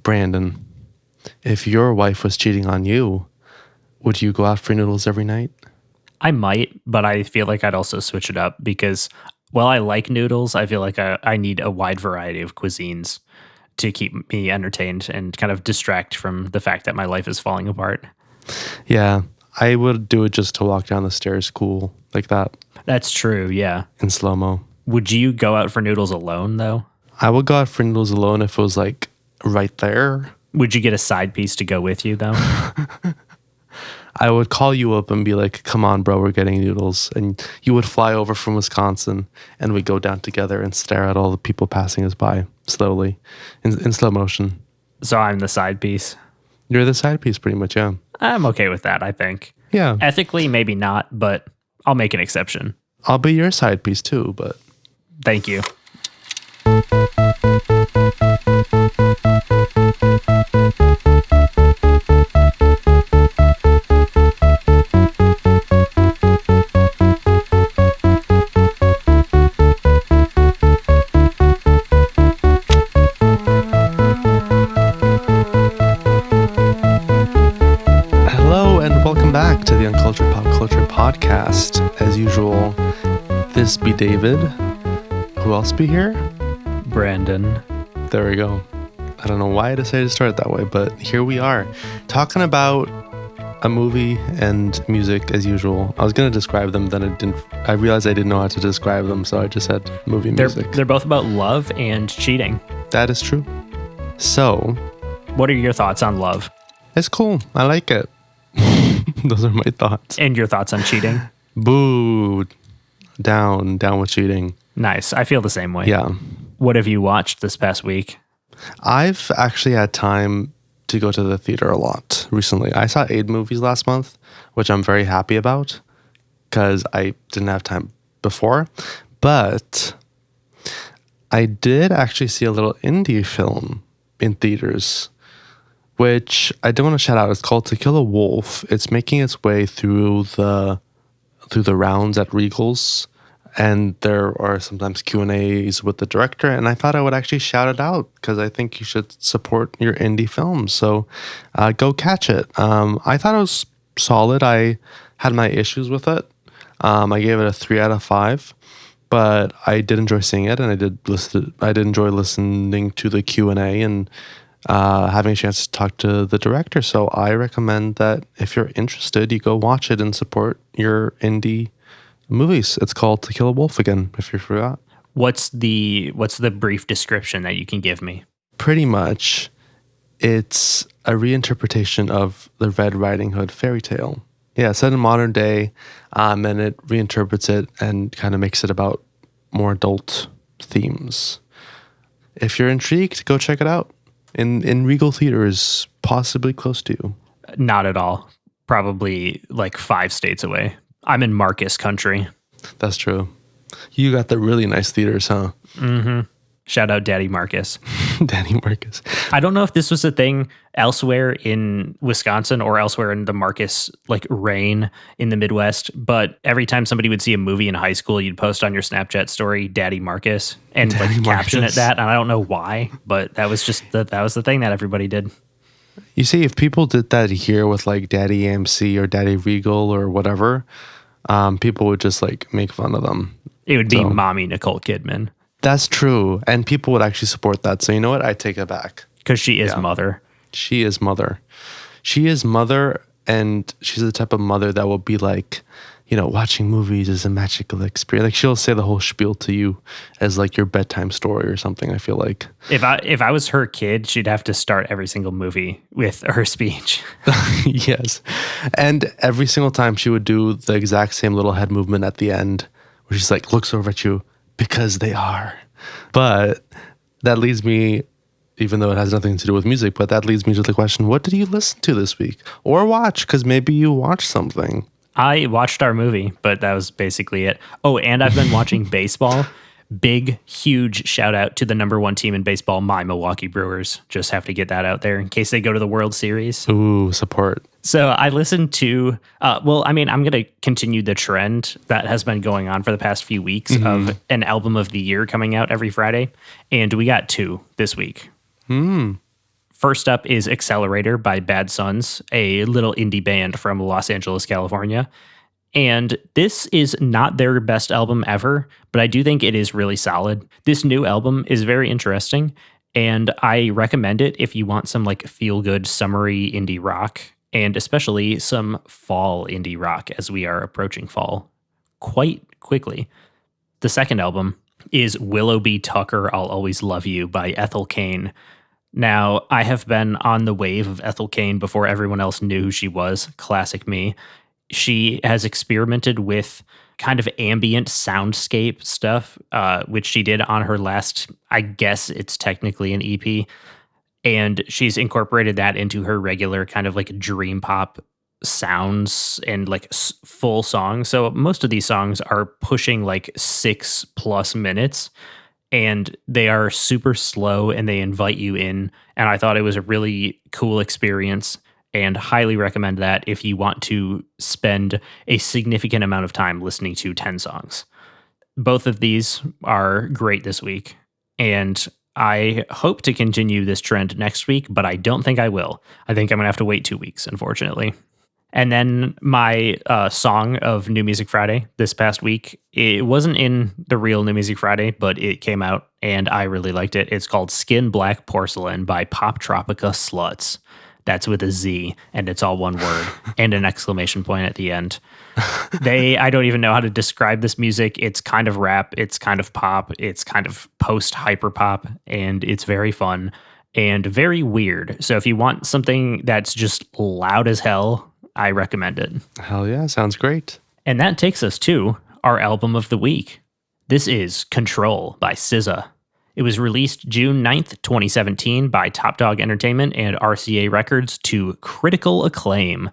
Brandon, if your wife was cheating on you, would you go out for noodles every night? I might, but I feel like I'd also switch it up because while I like noodles, I feel like I need a wide variety of cuisines to keep me entertained and kind of distract from the fact that my life is falling apart. Yeah, I would do it just to walk down the stairs cool like that. That's true, yeah. In slow-mo. Would you go out for noodles alone, though? I would go out for noodles alone if it was like right there. Would you get a side piece to go with you, though? I would call you up and be like, come on, bro, we're getting noodles. And you would fly over from Wisconsin and we'd go down together and stare at all the people passing us by slowly in slow motion. So I'm the side piece. You're the side piece pretty much, yeah. I'm okay with that, I think. Yeah. Ethically, maybe not, but I'll make an exception. I'll be your side piece too, but... Thank you. To the Uncultured Pop Culture Podcast. As usual, this be David. Who else be here? Brandon. There we go. I don't know why I decided to start that way, but here we are, talking about a movie and music as usual. I was going to describe them, then I realized I didn't know how to describe them, so I just said movie and music. They're both about love and cheating. That is true. So, what are your thoughts on love? It's cool. I like it. Those are my thoughts. And your thoughts on cheating? Boo. Down with cheating. Nice. I feel the same way. Yeah. What have you watched this past week? I've actually had time to go to the theater a lot recently. I saw 8 movies last month, which I'm very happy about because I didn't have time before. But I did actually see a little indie film in theaters, which I do want to shout out. It's called To Kill a Wolf. It's making its way through the rounds at Regals, and there are sometimes Q&As with the director, and I thought I would actually shout it out because I think you should support your indie films. So go catch it. I thought it was solid. I had my issues with it. I gave it a 3 out of 5, but I did enjoy seeing it, and I did enjoy listening to the Q&A and having a chance to talk to the director. So I recommend that if you're interested, you go watch it and support your indie movies. It's called To Kill a Wolf again, if you forgot. What's the brief description that you can give me? Pretty much, it's a reinterpretation of the Red Riding Hood fairy tale. Yeah, it's set in modern day, and it reinterprets it and kind of makes it about more adult themes. If you're intrigued, go check it out. In Regal Theaters, possibly close to you. Not at all. Probably like 5 states away. I'm in Marcus country. That's true. You got the really nice theaters, huh? Mm-hmm. Shout out Daddy Marcus. Daddy Marcus. I don't know if this was a thing elsewhere in Wisconsin or elsewhere in the Marcus reign in the Midwest, but every time somebody would see a movie in high school, you'd post on your Snapchat story Daddy Marcus and caption it that. And I don't know why, but that was just that was the thing that everybody did. You see, if people did that here with Daddy AMC or Daddy Regal or whatever, people would just make fun of them. It would be Mommy Nicole Kidman. That's true. And people would actually support that. So you know what? I take it back. Because she is mother. She is mother. She is mother, and she's the type of mother that will be watching movies is a magical experience. She'll say the whole spiel to you as your bedtime story or something, I feel like. If I was her kid, she'd have to start every single movie with her speech. Yes. And every single time she would do the exact same little head movement at the end where she's looks over at you. Because they are. But that leads me, even though it has nothing to do with music, but that leads me to the question, what did you listen to this week? Or watch? Because maybe you watched something. I watched our movie, but that was basically it. Oh, and I've been watching baseball. Big, huge shout out to the number 1 team in baseball, my Milwaukee Brewers. Just have to get that out there in case they go to the World Series. Ooh, support. So I listened to, I'm going to continue the trend that has been going on for the past few weeks of an album of the year coming out every Friday. And we got 2 this week. First up is Accelerator by Bad Sons, a little indie band from Los Angeles, California. And this is not their best album ever, but I do think it is really solid. This new album is very interesting, and I recommend it if you want some like feel good, summery indie rock, and especially some fall indie rock as we are approaching fall quite quickly. The second album is Willoughby Tucker, I'll Always Love You by Ethel Cain. Now, I have been on the wave of Ethel Cain before everyone else knew who she was. Classic me. She has experimented with kind of ambient soundscape stuff, which she did on her last, I guess it's technically an EP. And she's incorporated that into her regular kind of like dream pop sounds and like full songs. So most of these songs are pushing like 6+ minutes, and they are super slow and they invite you in. And I thought it was a really cool experience and highly recommend that if you want to spend a significant amount of time listening to 10 songs. Both of these are great this week, and I hope to continue this trend next week, but I don't think I will. I think I'm going to have to wait 2 weeks, unfortunately. And then my song of New Music Friday this past week, it wasn't in the real New Music Friday, but it came out and I really liked it. It's called Skin Black Porcelain by Pop Tropica Sluts. That's with a Z, and it's all one word and an exclamation point at the end. I don't even know how to describe this music. It's kind of rap, it's kind of pop, it's kind of post-hyper pop, and it's very fun and very weird. So if you want something that's just loud as hell, I recommend it. Hell yeah, sounds great. And that takes us to our album of the week. This is Ctrl by SZA. It was released June 9th, 2017 by Top Dog Entertainment and RCA Records to critical acclaim.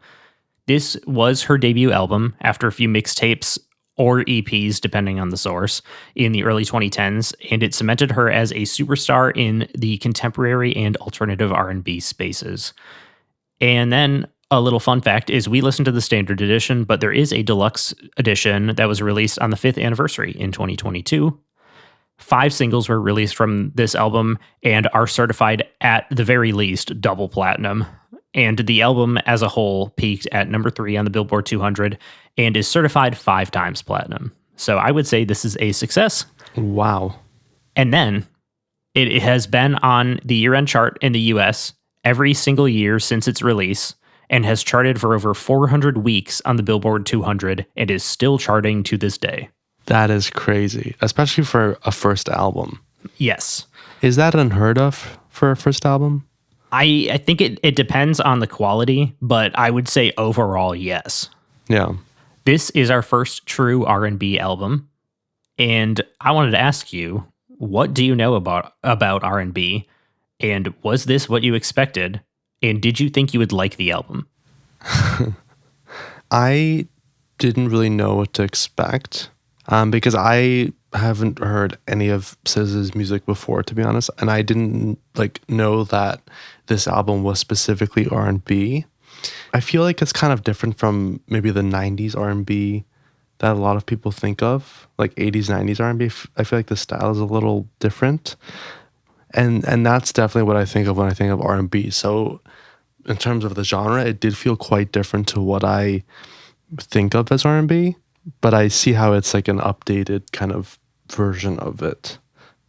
This was her debut album after a few mixtapes or EPs, depending on the source, in the early 2010s, and it cemented her as a superstar in the contemporary and alternative R&B spaces. And then a little fun fact is we listened to the standard edition, but there is a deluxe edition that was released on the 5th anniversary in 2022. 5 singles were released from this album and are certified at the very least double platinum. And the album as a whole peaked at number 3 on the Billboard 200 and is certified 5 times platinum. So I would say this is a success. Wow. And then it has been on the year-end chart in the US every single year since its release, and has charted for over 400 weeks on the Billboard 200 and is still charting to this day. That is crazy, especially for a first album. Yes. Is that unheard of for a first album? I think it depends on the quality, but I would say overall, yes. Yeah. This is our first true R&B album, and I wanted to ask you, what do you know about R&B, and was this what you expected? And did you think you would like the album? I didn't really know what to expect because I haven't heard any of SZA's music before, to be honest, and I didn't know that this album was specifically R&B. I feel like it's kind of different from maybe the 90s R&B that a lot of people think of, like 80s, 90s R&B. I feel like the style is a little different. And that's definitely what I think of when I think of R&B. So in terms of the genre, it did feel quite different to what I think of as R&B, but I see how it's like an updated kind of version of it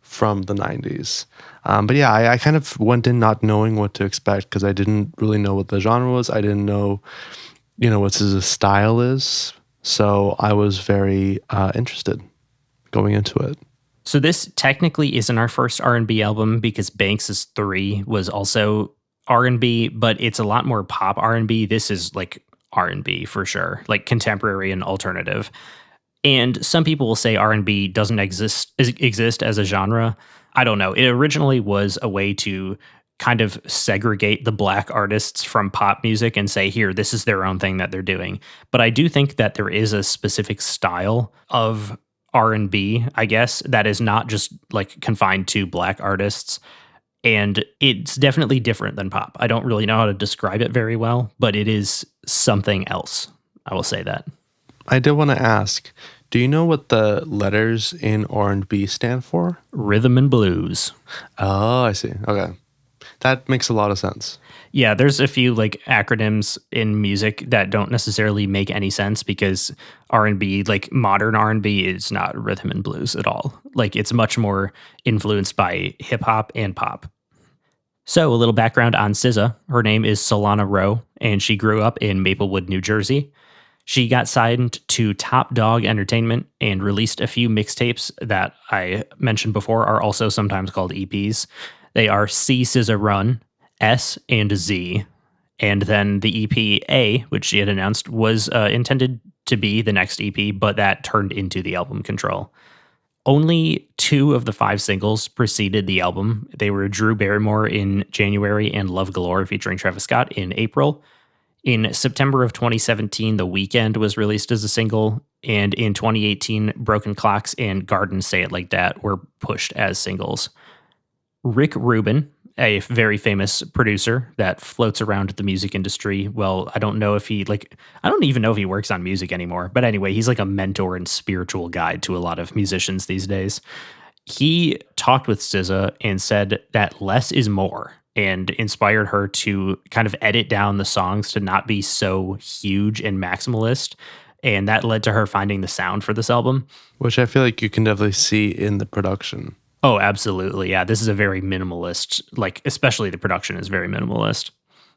from the 90s. But yeah, I kind of went in not knowing what to expect because I didn't really know what the genre was. I didn't know, what SZA's style is. So I was very interested going into it. So this technically isn't our first R&B album because Banks' 3 was also R&B, but it's a lot more pop R&B. This is like R&B for sure, like contemporary and alternative. And some people will say R&B doesn't exist as a genre. I don't know. It originally was a way to kind of segregate the black artists from pop music and say, here, this is their own thing that they're doing. But I do think that there is a specific style of R&B, I guess, that is not just like confined to black artists. And it's definitely different than pop. I don't really know how to describe it very well, but it is something else. I will say that. I did want to ask, do you know what the letters in R&B stand for? Rhythm and blues. Oh, I see. Okay. That makes a lot of sense. Yeah, there's a few like acronyms in music that don't necessarily make any sense because R&B, like modern R&B is not rhythm and blues at all. Like it's much more influenced by hip hop and pop. So, a little background on SZA. Her name is Solana Rowe, and she grew up in Maplewood, New Jersey. She got signed to Top Dog Entertainment and released a few mixtapes that I mentioned before are also sometimes called EPs. They are C SZA Run, S, and Z. And then the EP A, which she had announced, was intended to be the next EP, but that turned into the album Control. Only 2 of the 5 singles preceded the album. They were Drew Barrymore in January and Love Galore featuring Travis Scott in April. In September of 2017, The Weeknd was released as a single. And in 2018, Broken Clocks and Garden Say It Like That were pushed as singles. Rick Rubin, a very famous producer that floats around the music industry. Well, I don't even know if he works on music anymore. But anyway, he's like a mentor and spiritual guide to a lot of musicians these days. He talked with SZA and said that less is more and inspired her to kind of edit down the songs to not be so huge and maximalist. And that led to her finding the sound for this album. Which I feel like you can definitely see in the production. Oh, absolutely. Yeah, this is a very minimalist, like especially the production is very minimalist.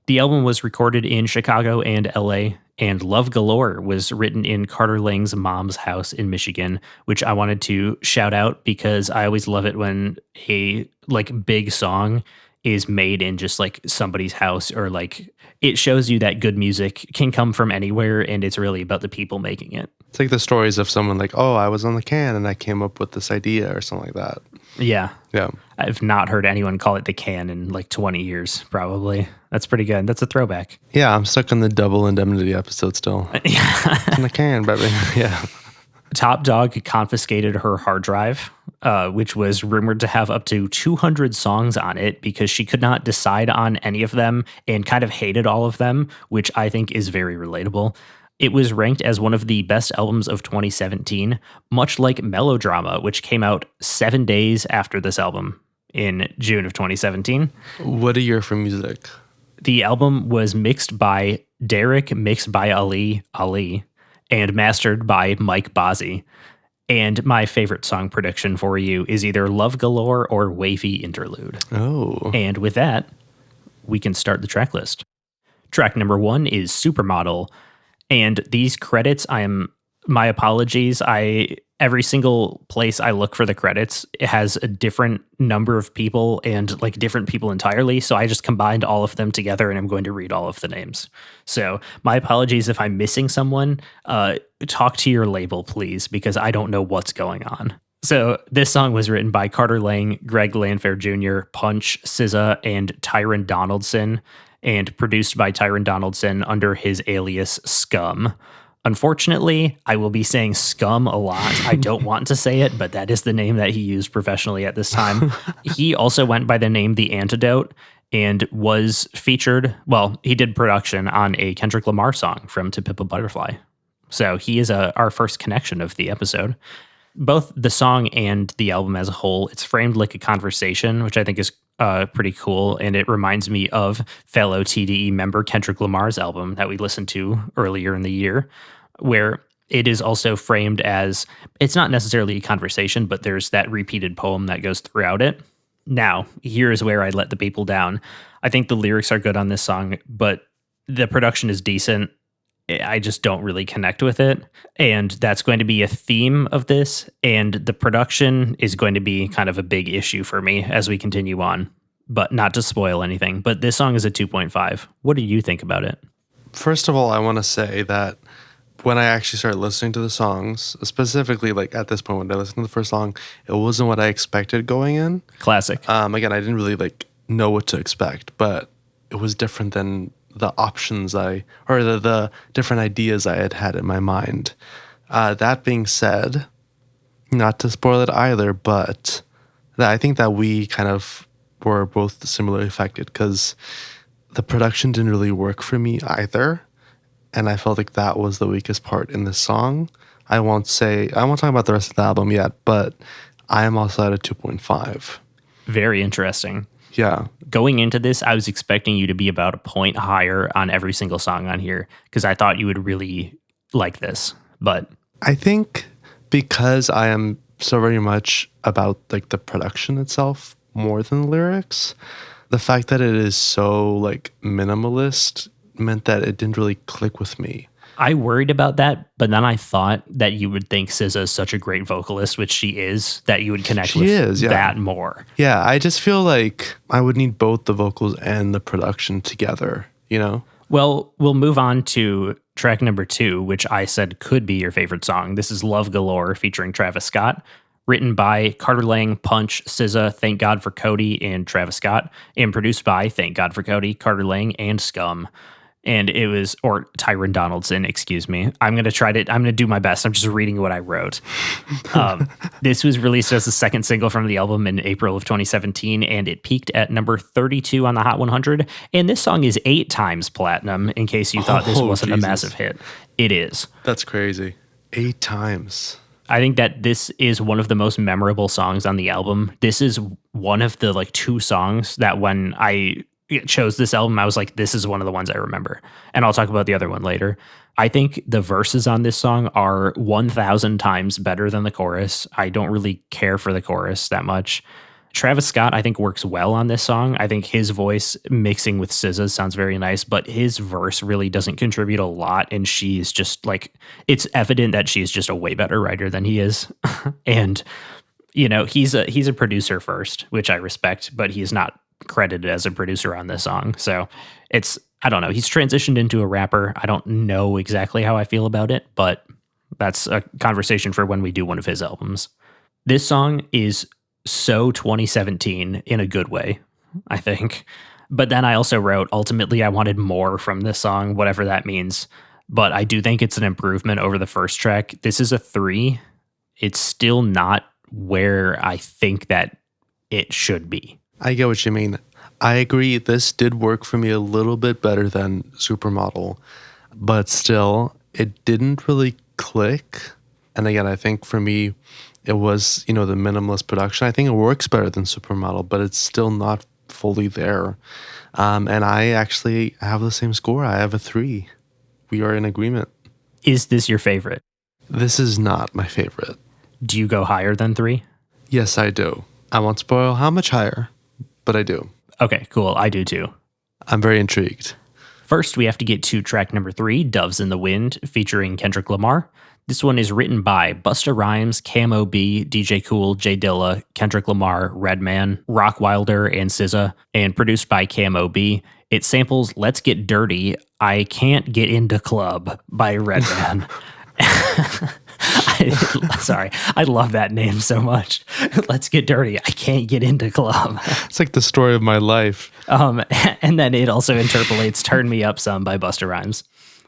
The album was recorded in Chicago and LA, and Love Galore was written in Carter Lang's mom's house in Michigan, which I wanted to shout out because I always love it when a like big song is made in just like somebody's house, or like it shows you that good music can come from anywhere and it's really about the people making it. It's like the stories of someone like, oh, I was on the can and I came up with this idea or something like that. Yeah. Yeah. I've not heard anyone call it the can in like 20 years, probably. That's pretty good. That's a throwback. Yeah, I'm stuck on the Double Indemnity episode still. It's in the can, baby. Yeah. Top Dog confiscated her hard drive, which was rumored to have up to 200 songs on it because she could not decide on any of them and kind of hated all of them, which I think is very relatable. It was ranked as one of the best albums of 2017, much like Melodrama, which came out 7 days after this album in June of 2017. What a year for music. The album was mixed by Derek, mixed by Ali, and mastered by Mike Bozzi. And my favorite song prediction for you is either Love Galore or Wavy Interlude. Oh. And with that, we can start the track list. Track number 1 is Supermodel. And these credits, my apologies. Every single place I look for the credits, it has a different number of people and like different people entirely. So I just combined all of them together and I'm going to read all of the names. So my apologies if I'm missing someone. Talk to your label, please, because I don't know what's going on. So this song was written by Carter Lang, Greg Lanfair Jr., Punch, SZA, and Tyron Donaldson, and produced by Tyron Donaldson under his alias Scum. Unfortunately, I will be saying Scum a lot. I don't want to say it, but that is the name that he used professionally at this time. He also went by the name The Antidote and was featured, he did production on a Kendrick Lamar song from To Pimp a Butterfly. So he is our first connection of the episode. Both the song and the album as a whole, it's framed like a conversation, which I think is pretty cool. And it reminds me of fellow TDE member Kendrick Lamar's album that we listened to earlier in the year, where it is also framed as, it's not necessarily a conversation, but there's that repeated poem that goes throughout it. Now, here's where I let the people down. I think the lyrics are good on this song, but the production is decent. I just don't really connect with it. And that's going to be a theme of this. And the production is going to be kind of a big issue for me as we continue on, but not to spoil anything. But this song is a 2.5. What do you think about it? First of all, I want to say that when I actually started listening to the songs, specifically like at this point when I listened to the first song, it wasn't what I expected going in. Classic. Again, I didn't really like know what to expect, but it was different than the options the different ideas I had in my mind. That being said, not to spoil it either, but I think that we kind of were both similarly affected because the production didn't really work for me either. And I felt like that was the weakest part in this song. I won't talk about the rest of the album yet, but I am also at a 2.5. Very interesting. Yeah. Going into this, I was expecting you to be about a point higher on every single song on here because I thought you would really like this. But I think because I am so very much about like the production itself more than the lyrics, the fact that it is so like minimalist meant that it didn't really click with me. I worried about that, but then I thought that you would think SZA is such a great vocalist, which she is, that you would connect with that more. Yeah, I just feel like I would need both the vocals and the production together, you know? Well, we'll move on to track number 2, which I said could be your favorite song. This is Love Galore featuring Travis Scott, written by Carter Lang, Punch, SZA, Thank God for Cody, and Travis Scott, and produced by Thank God for Cody, Carter Lang, and Scum. And it was, or Tyron Donaldson, excuse me. I'm going to do my best. I'm just reading what I wrote. This was released as the second single from the album in April of 2017, and it peaked at number 32 on the Hot 100. And this song is 8 times platinum, in case you thought this wasn't a massive hit. It is. That's crazy. 8 times. I think that this is one of the most memorable songs on the album. This is one of the like 2 songs that when I chose this album, I was like, this is one of the ones I remember. And I'll talk about the other one later. I think the verses on this song are 1,000 times better than the chorus. I don't really care for the chorus that much. Travis Scott, I think, works well on this song. I think his voice mixing with SZA sounds very nice, but his verse really doesn't contribute a lot. And she's just like, it's evident that she's just a way better writer than he is. And, you know, he's a producer first, which I respect, but he's not credited as a producer on this song. So it's, I don't know. He's transitioned into a rapper. I don't know exactly how I feel about it, but that's a conversation for when we do one of his albums. This song is so 2017 in a good way, I think. But then I also wrote, ultimately, I wanted more from this song, whatever that means. But I do think it's an improvement over the first track. This is a 3. It's still not where I think that it should be. I get what you mean. I agree. This did work for me a little bit better than Supermodel, but still, it didn't really click. And again, I think for me, it was, you know, the minimalist production. I think it works better than Supermodel, but it's still not fully there. And I actually have the same score. I have a 3. We are in agreement. Is this your favorite? This is not my favorite. Do you go higher than 3? Yes, I do. I won't spoil how much higher, but I do. Okay, cool. I do too. I'm very intrigued. First, we have to get to track number 3, Doves in the Wind, featuring Kendrick Lamar. This one is written by Busta Rhymes, Cam B, DJ Cool, J Dilla, Kendrick Lamar, Redman, Rock Wilder, and SZA, and produced by Cam B. It samples Let's Get Dirty, I Can't Get Into Club by Redman. Sorry, I love that name so much. Let's Get Dirty, I Can't Get Into Club. It's like the story of my life. And then it also interpolates Turn Me Up Some by Busta Rhymes.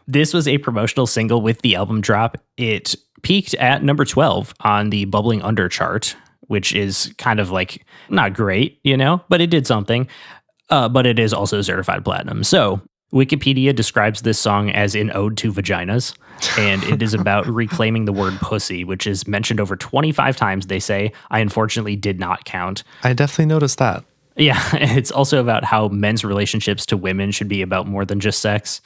This was a promotional single with the album drop. It peaked at number 12 on the Bubbling Under chart, which is kind of like not great, you know, but it did something. But it is also certified platinum. So Wikipedia describes this song as an ode to vaginas, and it is about reclaiming the word pussy, which is mentioned over 25 times, they say. I unfortunately did not count. I definitely noticed that. Yeah, it's also about how men's relationships to women should be about more than just sex.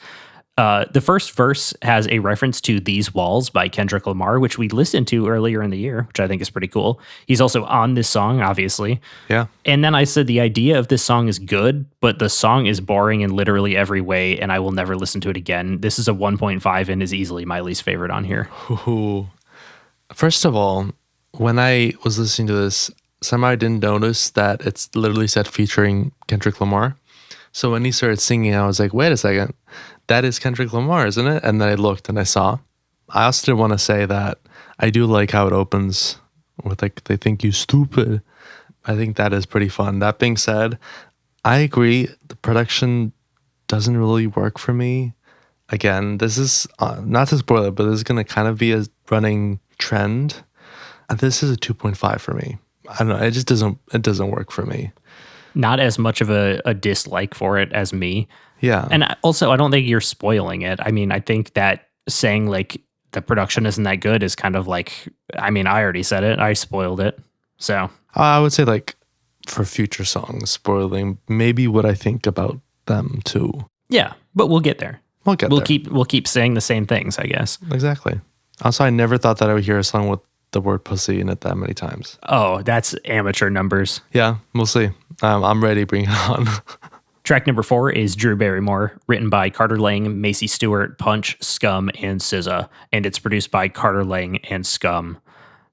The first verse has a reference to These Walls by Kendrick Lamar, which we listened to earlier in the year, which I think is pretty cool. He's also on this song, obviously. Yeah. And then I said the idea of this song is good, but the song is boring in literally every way, and I will never listen to it again. This is a 1.5 and is easily my least favorite on here. Ooh. First of all, when I was listening to this, somehow I didn't notice that it's literally said featuring Kendrick Lamar. So when he started singing, I was like, wait a second, that is Kendrick Lamar, isn't it? And then I looked and I saw. I also did want to say that I do like how it opens with like, they think you stupid. I think that is pretty fun. That being said, I agree. The production doesn't really work for me. Again, this is not to spoil it, but this is going to kind of be a running trend. And this is a 2.5 for me. I don't know. It just doesn't work for me. Not as much of a dislike for it as me. Yeah. And also, I don't think you're spoiling it. I mean, I think that saying like the production isn't that good is kind of like, I mean, I already said it. I spoiled it. So I would say like for future songs, spoiling maybe what I think about them too. Yeah, but we'll get there. We'll get there. We'll keep saying the same things, I guess. Exactly. Also, I never thought that I would hear a song with the word pussy in it that many times. Oh, that's amateur numbers. Yeah, we'll see. I'm ready. Bring it on. Track number 4 is Drew Barrymore, written by Carter Lang, Macy Stewart, Punch, Scum, and SZA, and it's produced by Carter Lang and Scum.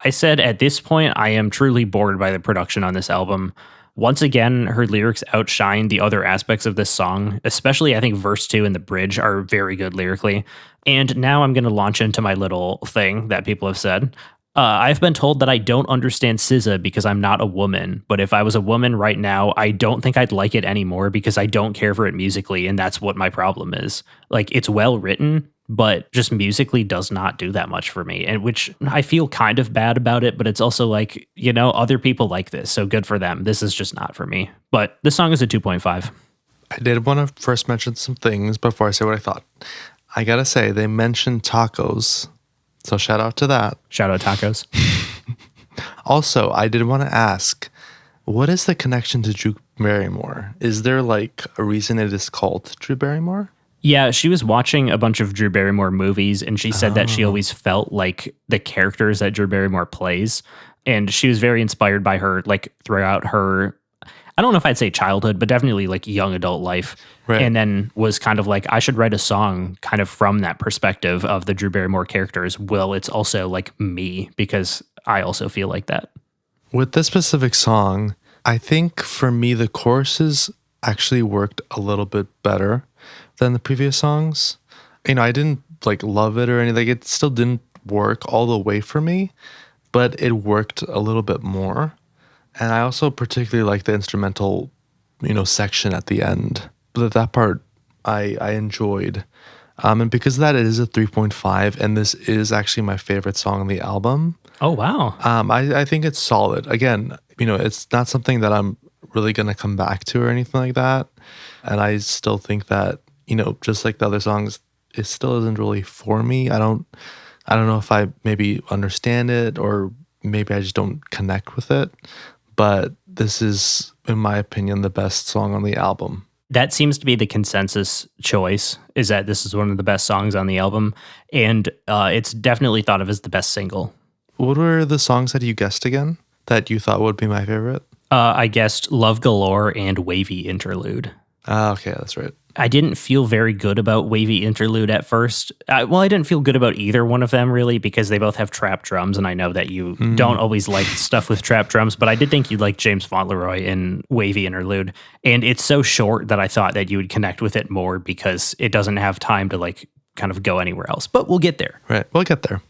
I said at this point, I am truly bored by the production on this album. Once again, her lyrics outshine the other aspects of this song, especially I think verse 2 and the bridge are very good lyrically. And now I'm going to launch into my little thing that people have said. I've been told that I don't understand SZA because I'm not a woman, but if I was a woman right now, I don't think I'd like it anymore because I don't care for it musically, and that's what my problem is. Like, it's well written, but just musically does not do that much for me, and which I feel kind of bad about it, but it's also like, you know, other people like this, so good for them. This is just not for me. But this song is a 2.5. I did want to first mention some things before I say what I thought. I gotta say, they mentioned tacos. So shout out to that. Shout out tacos. Also, I did want to ask, what is the connection to Drew Barrymore? Is there like a reason it is called Drew Barrymore? Yeah, she was watching a bunch of Drew Barrymore movies, and she said that she always felt like the characters that Drew Barrymore plays. And she was very inspired by her, like, throughout her, I don't know if I'd say childhood, but definitely like young adult life. Right. And then was kind of like, I should write a song kind of from that perspective of the Drew Barrymore characters. Well, it's also like me, because I also feel like that. With this specific song, I think for me, the choruses actually worked a little bit better than the previous songs. You know, I didn't like love it or anything. Like, it still didn't work all the way for me, but it worked a little bit more. And I also particularly like the instrumental, you know, section at the end. But that part I enjoyed. And because of that, it is a 3.5. And this is actually my favorite song on the album. Oh, wow. I think it's solid. Again, you know, it's not something that I'm really going to come back to or anything like that. And I still think that, you know, just like the other songs, it still isn't really for me. I don't know if I maybe understand it or maybe I just don't connect with it. But this is, in my opinion, the best song on the album. That seems to be the consensus choice, is that this is one of the best songs on the album. And it's definitely thought of as the best single. What were the songs that you guessed again that you thought would be my favorite? I guessed Love Galore and Wavy Interlude. Okay, that's right. I didn't feel very good about Wavy Interlude at first. I didn't feel good about either one of them, really, because they both have trap drums, and I know that you don't always like stuff with trap drums, but I did think you'd like James Fauntleroy in Wavy Interlude, and it's so short that I thought that you would connect with it more because it doesn't have time to like kind of go anywhere else, but we'll get there. Right, we'll get there.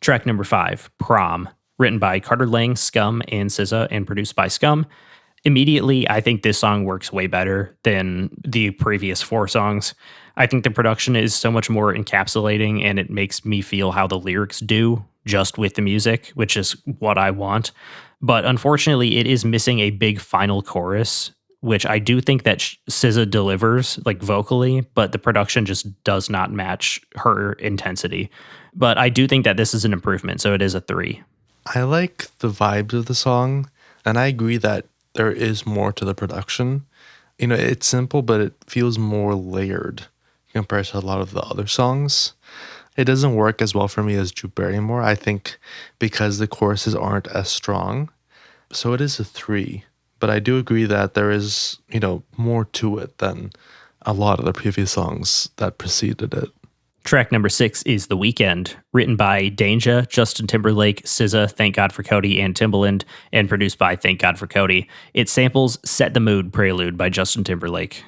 Track number 5, Prom, written by Carter Lang, Scum, and SZA, and produced by Scum. Immediately, I think this song works way better than the previous 4 songs. I think the production is so much more encapsulating, and it makes me feel how the lyrics do just with the music, which is what I want. But unfortunately, it is missing a big final chorus, which I do think that SZA delivers like vocally, but the production just does not match her intensity. But I do think that this is an improvement, so it is a 3. I like the vibes of the song, and I agree that there is more to the production. You know, it's simple, but it feels more layered compared to a lot of the other songs. It doesn't work as well for me as Drew Barrymore, I think, because the choruses aren't as strong. So it is a 3. But I do agree that there is, you know, more to it than a lot of the previous songs that preceded it. Track number 6 is The Weeknd, written by Danja, Justin Timberlake, SZA, Thank God for Cody, and Timbaland, and produced by Thank God for Cody. It samples Set the Mood Prelude by Justin Timberlake.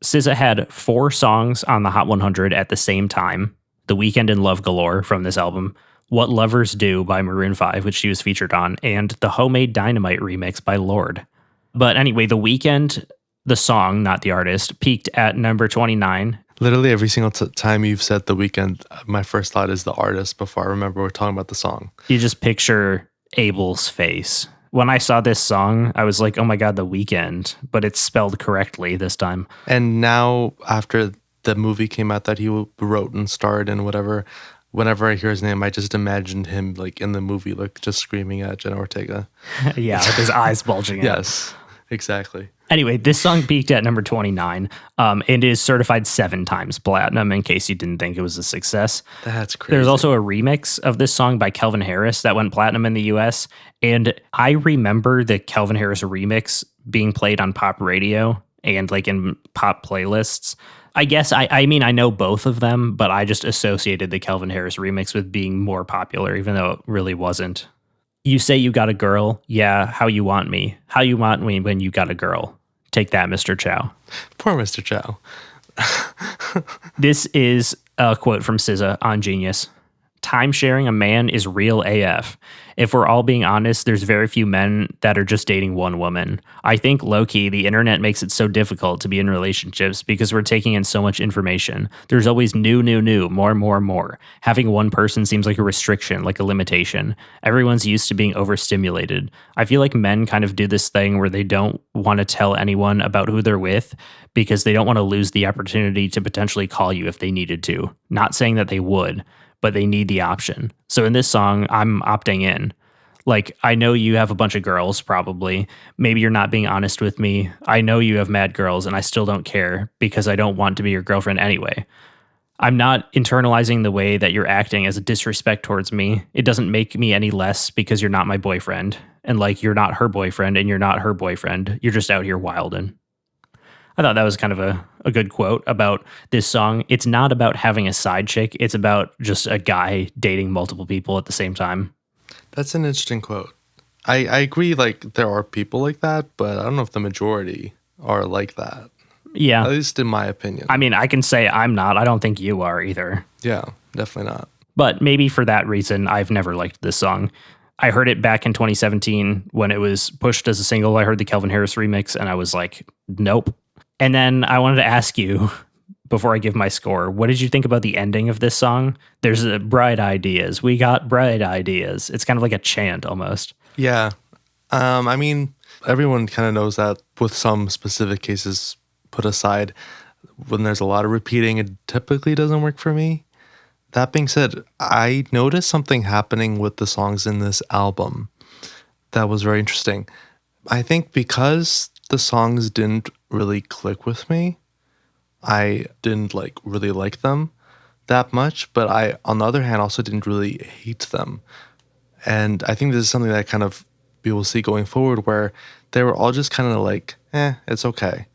SZA had 4 songs on the Hot 100 at the same time, The Weeknd and Love Galore from this album, What Lovers Do by Maroon 5, which she was featured on, and the Homemade Dynamite remix by Lorde. But anyway, The Weeknd, the song, not the artist, peaked at number 29. Literally every single time you've said The Weeknd, my first thought is the artist before I remember we're talking about the song. You just picture Abel's face. When I saw this song, I was like, oh my God, The Weeknd, but it's spelled correctly this time. And now, after the movie came out that he wrote and starred in whatever, whenever I hear his name, I just imagined him like in the movie, like just screaming at Jenna Ortega. Yeah, with his eyes bulging out. Yes. exactly. Anyway, this song peaked at number 29 and is certified 7 times platinum, in case you didn't think it was a success. That's crazy. There's also a remix of this song by Calvin Harris that went platinum in the US. And I remember the Calvin Harris remix being played on pop radio and like in pop playlists. I guess, I mean, I know both of them, but I just associated the Calvin Harris remix with being more popular, even though it really wasn't. You say you got a girl. Yeah, how you want me. How you want me when you got a girl. Take that, Mr. Chow. Poor Mr. Chow. This is a quote from SZA on Genius. Time sharing a man is real AF. If we're all being honest, there's very few men that are just dating one woman. I think low-key, the internet makes it so difficult to be in relationships because we're taking in so much information. There's always new, more. Having one person seems like a restriction, like a limitation. Everyone's used to being overstimulated. I feel like men kind of do this thing where they don't want to tell anyone about who they're with because they don't want to lose the opportunity to potentially call you if they needed to. Not saying that they would, but they need the option. So in this song, I'm opting in. Like, I know you have a bunch of girls, probably. Maybe you're not being honest with me. I know you have mad girls, and I still don't care because I don't want to be your girlfriend anyway. I'm not internalizing the way that you're acting as a disrespect towards me. It doesn't make me any less because you're not my boyfriend. And like, you're not her boyfriend, and you're not her boyfriend. You're just out here wildin'. I thought that was kind of a good quote about this song. It's not about having a side chick. It's about just a guy dating multiple people at the same time. That's an interesting quote. I agree, like, there are people like that, but I don't know if the majority are like that. Yeah. At least in my opinion. I mean, I can say I'm not. I don't think you are either. Yeah, definitely not. But maybe for that reason, I've never liked this song. I heard it back in 2017 when it was pushed as a single. I heard the Calvin Harris remix, and I was like, nope. And then I wanted to ask you, before I give my score, what did you think about the ending of this song? There's a bright ideas. We got bright ideas. It's kind of like a chant almost. Yeah. I mean, everyone kind of knows that with some specific cases put aside, when there's a lot of repeating, it typically doesn't work for me. That being said, I noticed something happening with the songs in this album that was very interesting. I think because the songs didn't really click with me, I didn't really like them that much, but I, on the other hand, also didn't really hate them. And I think this is something that kind of we will see going forward, where they were all just kind of like, it's okay.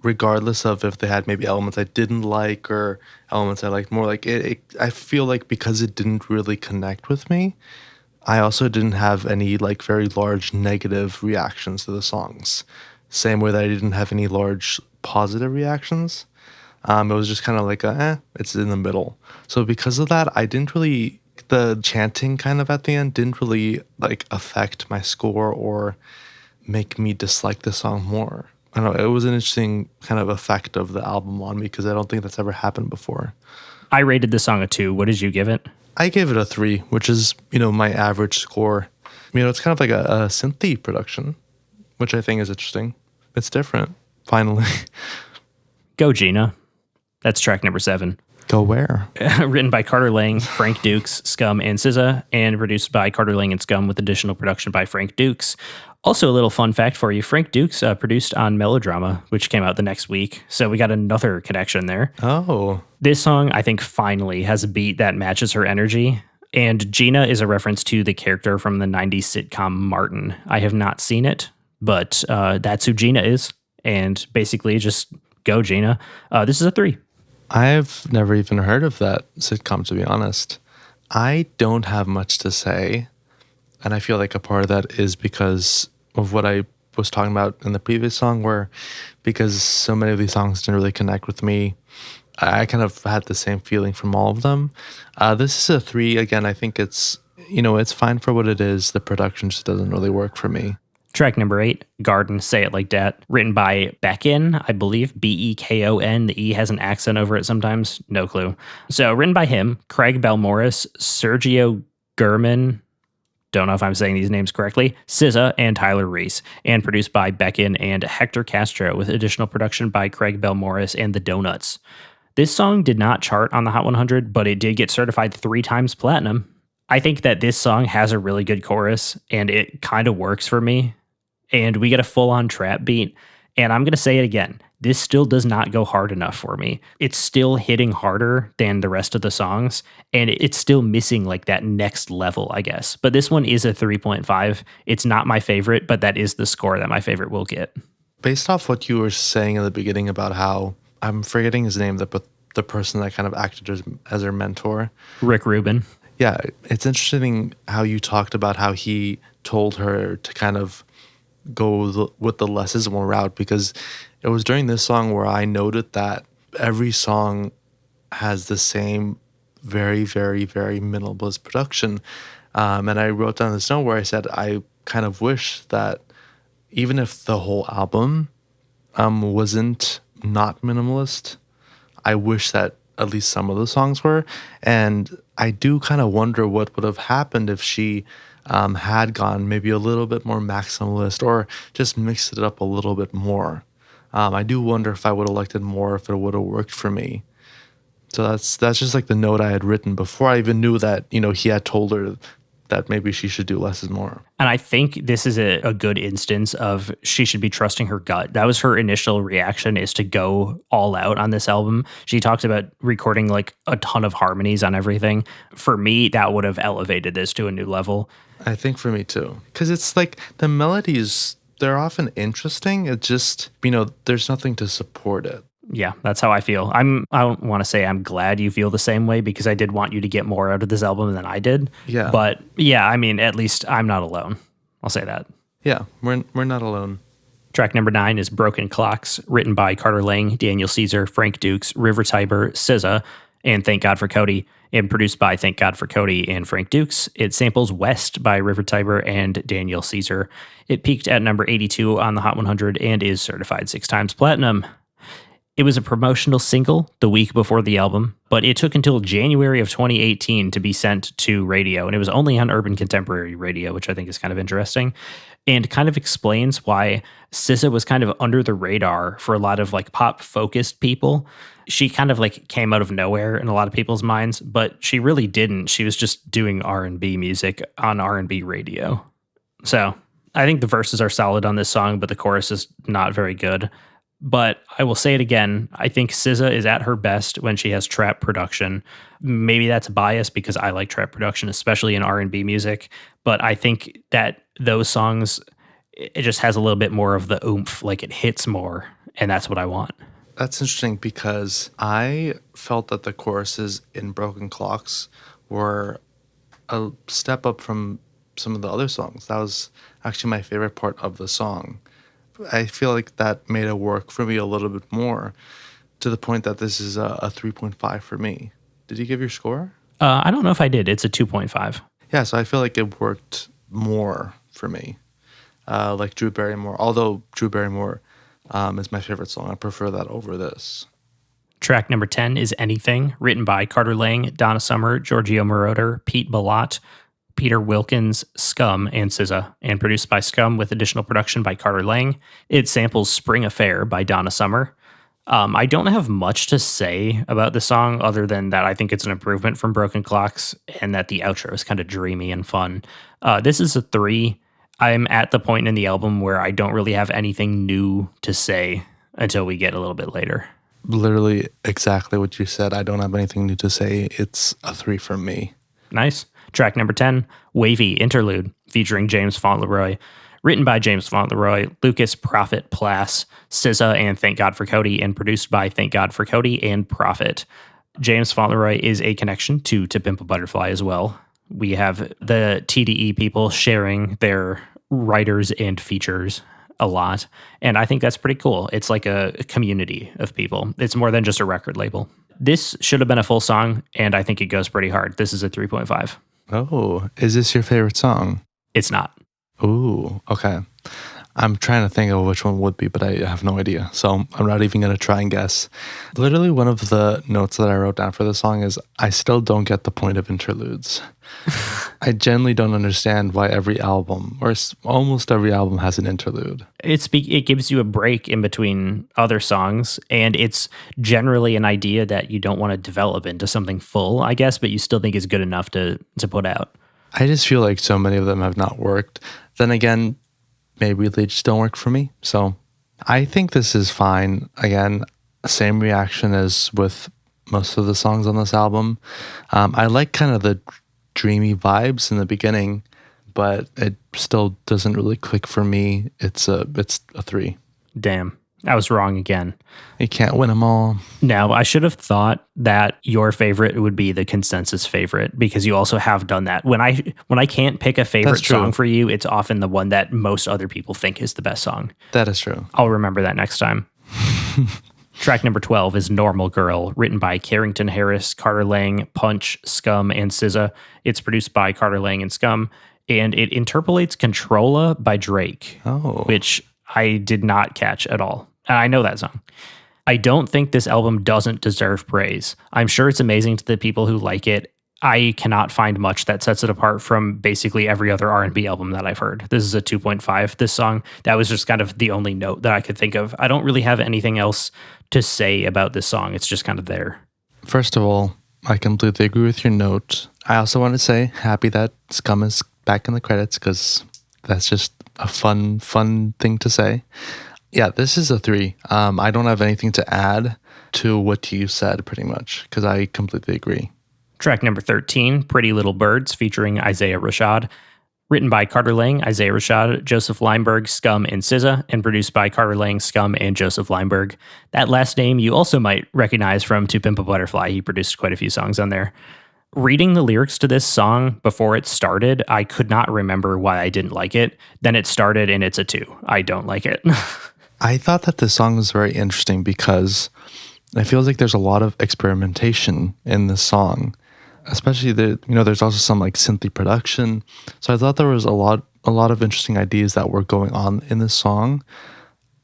Regardless of if they had maybe elements I didn't like or elements I liked more. Like I feel like because it didn't really connect with me, I also didn't have any very large negative reactions to the songs. Same way that I didn't have any large positive reactions. It was just kind of like it's in the middle. So because of that, I didn't really, the chanting kind of at the end didn't really affect my score or make me dislike the song more. I don't know, it was an interesting kind of effect of the album on me because I don't think that's ever happened before. I rated the song a 2. What did you give it? I gave it a 3, which is, my average score. It's kind of like a synthy production, which I think is interesting. It's different, finally. Go Gina. That's track number 7. Go where? Written by Carter Lang, Frank Dukes, Scum, and SZA, and produced by Carter Lang and Scum with additional production by Frank Dukes. Also, a little fun fact for you, Frank Dukes produced on Melodrama, which came out the next week. So we got another connection there. Oh. This song, I think, finally has a beat that matches her energy. And Gina is a reference to the character from the 90s sitcom Martin. I have not seen it, but that's who Gina is. And basically, just go, Gina. This is a 3. I've never even heard of that sitcom, to be honest. I don't have much to say. And I feel like a part of that is because of what I was talking about in the previous song, where because so many of these songs didn't really connect with me, I kind of had the same feeling from all of them. This is a 3. Again, I think it's, it's fine for what it is. The production just doesn't really work for me. Track number 8, Garden, Say It Like That, written by Beckon, I believe, Bekon. The E has an accent over it sometimes. No clue. So written by him, Craig Belmoris, Sergio Gurman, don't know if I'm saying these names correctly, SZA, and Tyler Reese, and produced by Beckon and Hector Castro, with additional production by Craig Belmoris and the Donuts. This song did not chart on the Hot 100, but it did get certified 3 times platinum. I think that this song has a really good chorus, and it kind of works for me. and we get a full-on trap beat. And I'm going to say it again. This still does not go hard enough for me. It's still hitting harder than the rest of the songs, and it's still missing like that next level, I guess. But this one is a 3.5. It's not my favorite, but that is the score that my favorite will get. Based off what you were saying in the beginning about how, I'm forgetting his name, but the person that kind of acted as her mentor. Rick Rubin. Yeah, it's interesting how you talked about how he told her to kind of go with the less is more route, because it was during this song where I noted that every song has the same very, very, very minimalist production. And I wrote down this note where I said I kind of wish that even if the whole album wasn't not minimalist, I wish that at least some of the songs were. And I do kind of wonder what would have happened if she had gone maybe a little bit more maximalist or just mixed it up a little bit more. I do wonder if I would have liked it more, if it would have worked for me. So that's just like the note I had written before I even knew that, he had told her that maybe she should do less is more. And I think this is a good instance of she should be trusting her gut. That was her initial reaction, is to go all out on this album. She talked about recording like a ton of harmonies on everything. For me, that would have elevated this to a new level. I think for me too. Because it's like the melodies, they're often interesting. It's just, there's nothing to support it. Yeah, that's how I feel. I don't want to say I'm glad you feel the same way, because I did want you to get more out of this album than I did. Yeah. But yeah, I mean, at least I'm not alone. I'll say that. Yeah, we're not alone. Track number 9 is Broken Clocks, written by Carter Lang, Daniel Caesar, Frank Dukes, River Tiber, SZA, and Thank God for Cody, and produced by Thank God for Cody and Frank Dukes. It samples West by River Tiber and Daniel Caesar. It peaked at number 82 on the Hot 100 and is certified 6 times platinum. It was a promotional single the week before the album, but it took until January of 2018 to be sent to radio, and it was only on Urban Contemporary Radio, which I think is kind of interesting, and kind of explains why SZA was kind of under the radar for a lot of like pop-focused people. She kind of like came out of nowhere in a lot of people's minds, but she really didn't. She was just doing R&B music on R&B radio. So I think the verses are solid on this song, but the chorus is not very good. But I will say it again, I think SZA is at her best when she has trap production. Maybe that's a bias because I like trap production, especially in R&B music. But I think that those songs, it just has a little bit more of the oomph, like it hits more. And that's what I want. That's interesting because I felt that the choruses in Broken Clocks were a step up from some of the other songs. That was actually my favorite part of the song. I feel like that made it work for me a little bit more, to the point that this is a 3.5 for me. Did you give your score? I don't know if I did. It's a 2.5. Yeah, so I feel like it worked more for me. Like Drew Barrymore, although Drew Barrymore is my favorite song. I prefer that over this. Track number 10 is Anything, written by Carter Lang, Donna Summer, Giorgio Moroder, Pete Bellot, Peter Wilkins, Scum, and SZA, and produced by Scum with additional production by Carter Lang. It samples Spring Affair by Donna Summer. I don't have much to say about the song other than that I think it's an improvement from Broken Clocks and that the outro is kind of dreamy and fun. This is a 3. I'm at the point in the album where I don't really have anything new to say until we get a little bit later. Literally exactly what you said. I don't have anything new to say. It's a 3 from me. Nice. Track number 10, Wavy Interlude, featuring James Fauntleroy. Written by James Fauntleroy, Lucas Prophet Plass, SZA, and Thank God for Cody, and produced by Thank God for Cody and Prophet. James Fauntleroy is a connection to Pimp a Butterfly as well. We have the TDE people sharing their writers and features a lot, and I think that's pretty cool. It's like a community of people. It's more than just a record label. This should have been a full song, and I think it goes pretty hard. This is a 3.5. Oh, is this your favorite song? It's not. Ooh, okay. I'm trying to think of which one would be, but I have no idea. So I'm not even going to try and guess. Literally, one of the notes that I wrote down for the song is, I still don't get the point of interludes. I genuinely don't understand why every album, or almost every album, has an interlude. It gives you a break in between other songs, and it's generally an idea that you don't want to develop into something full, I guess, but you still think is good enough to put out. I just feel like so many of them have not worked. Then again, maybe they just don't work for me. So I think this is fine. Again, same reaction as with most of the songs on this album. I like kind of the dreamy vibes in the beginning, but it still doesn't really click for me. It's a 3. Damn, I was wrong again. You can't win them all. Now, I should have thought that your favorite would be the consensus favorite, because you also have done that. When I can't pick a favorite song for you, it's often the one that most other people think is the best song. That is true. I'll remember that next time. Track number 12 is Normal Girl, written by Carrington Harris, Carter Lang, Punch, Scum, and SZA. It's produced by Carter Lang and Scum, and it interpolates Controlla by Drake, which I did not catch at all. And I know that song. I don't think this album doesn't deserve praise. I'm sure it's amazing to the people who like it. I cannot find much that sets it apart from basically every other R&B album that I've heard. This is a 2.5, this song. That was just kind of the only note that I could think of. I don't really have anything else to say about this song. It's just kind of there. First of all, I completely agree with your note. I also want to say happy that Scum is back in the credits, because that's just a fun thing to say. Yeah, this is a 3. I don't have anything to add to what you said, pretty much, because I completely agree. Track number 13, Pretty Little Birds, featuring Isaiah Rashad. Written by Carter Lang, Isaiah Rashad, Joseph Lineberg, Scum, and SZA, and produced by Carter Lang, Scum, and Joseph Lineberg. That last name you also might recognize from To Pimp a Butterfly. He produced quite a few songs on there. Reading the lyrics to this song before it started, I could not remember why I didn't like it. Then it started, and it's a 2. I don't like it. I thought that this song was very interesting because it feels like there's a lot of experimentation in this song. Especially there's also some like synthy production. So I thought there was a lot of interesting ideas that were going on in this song.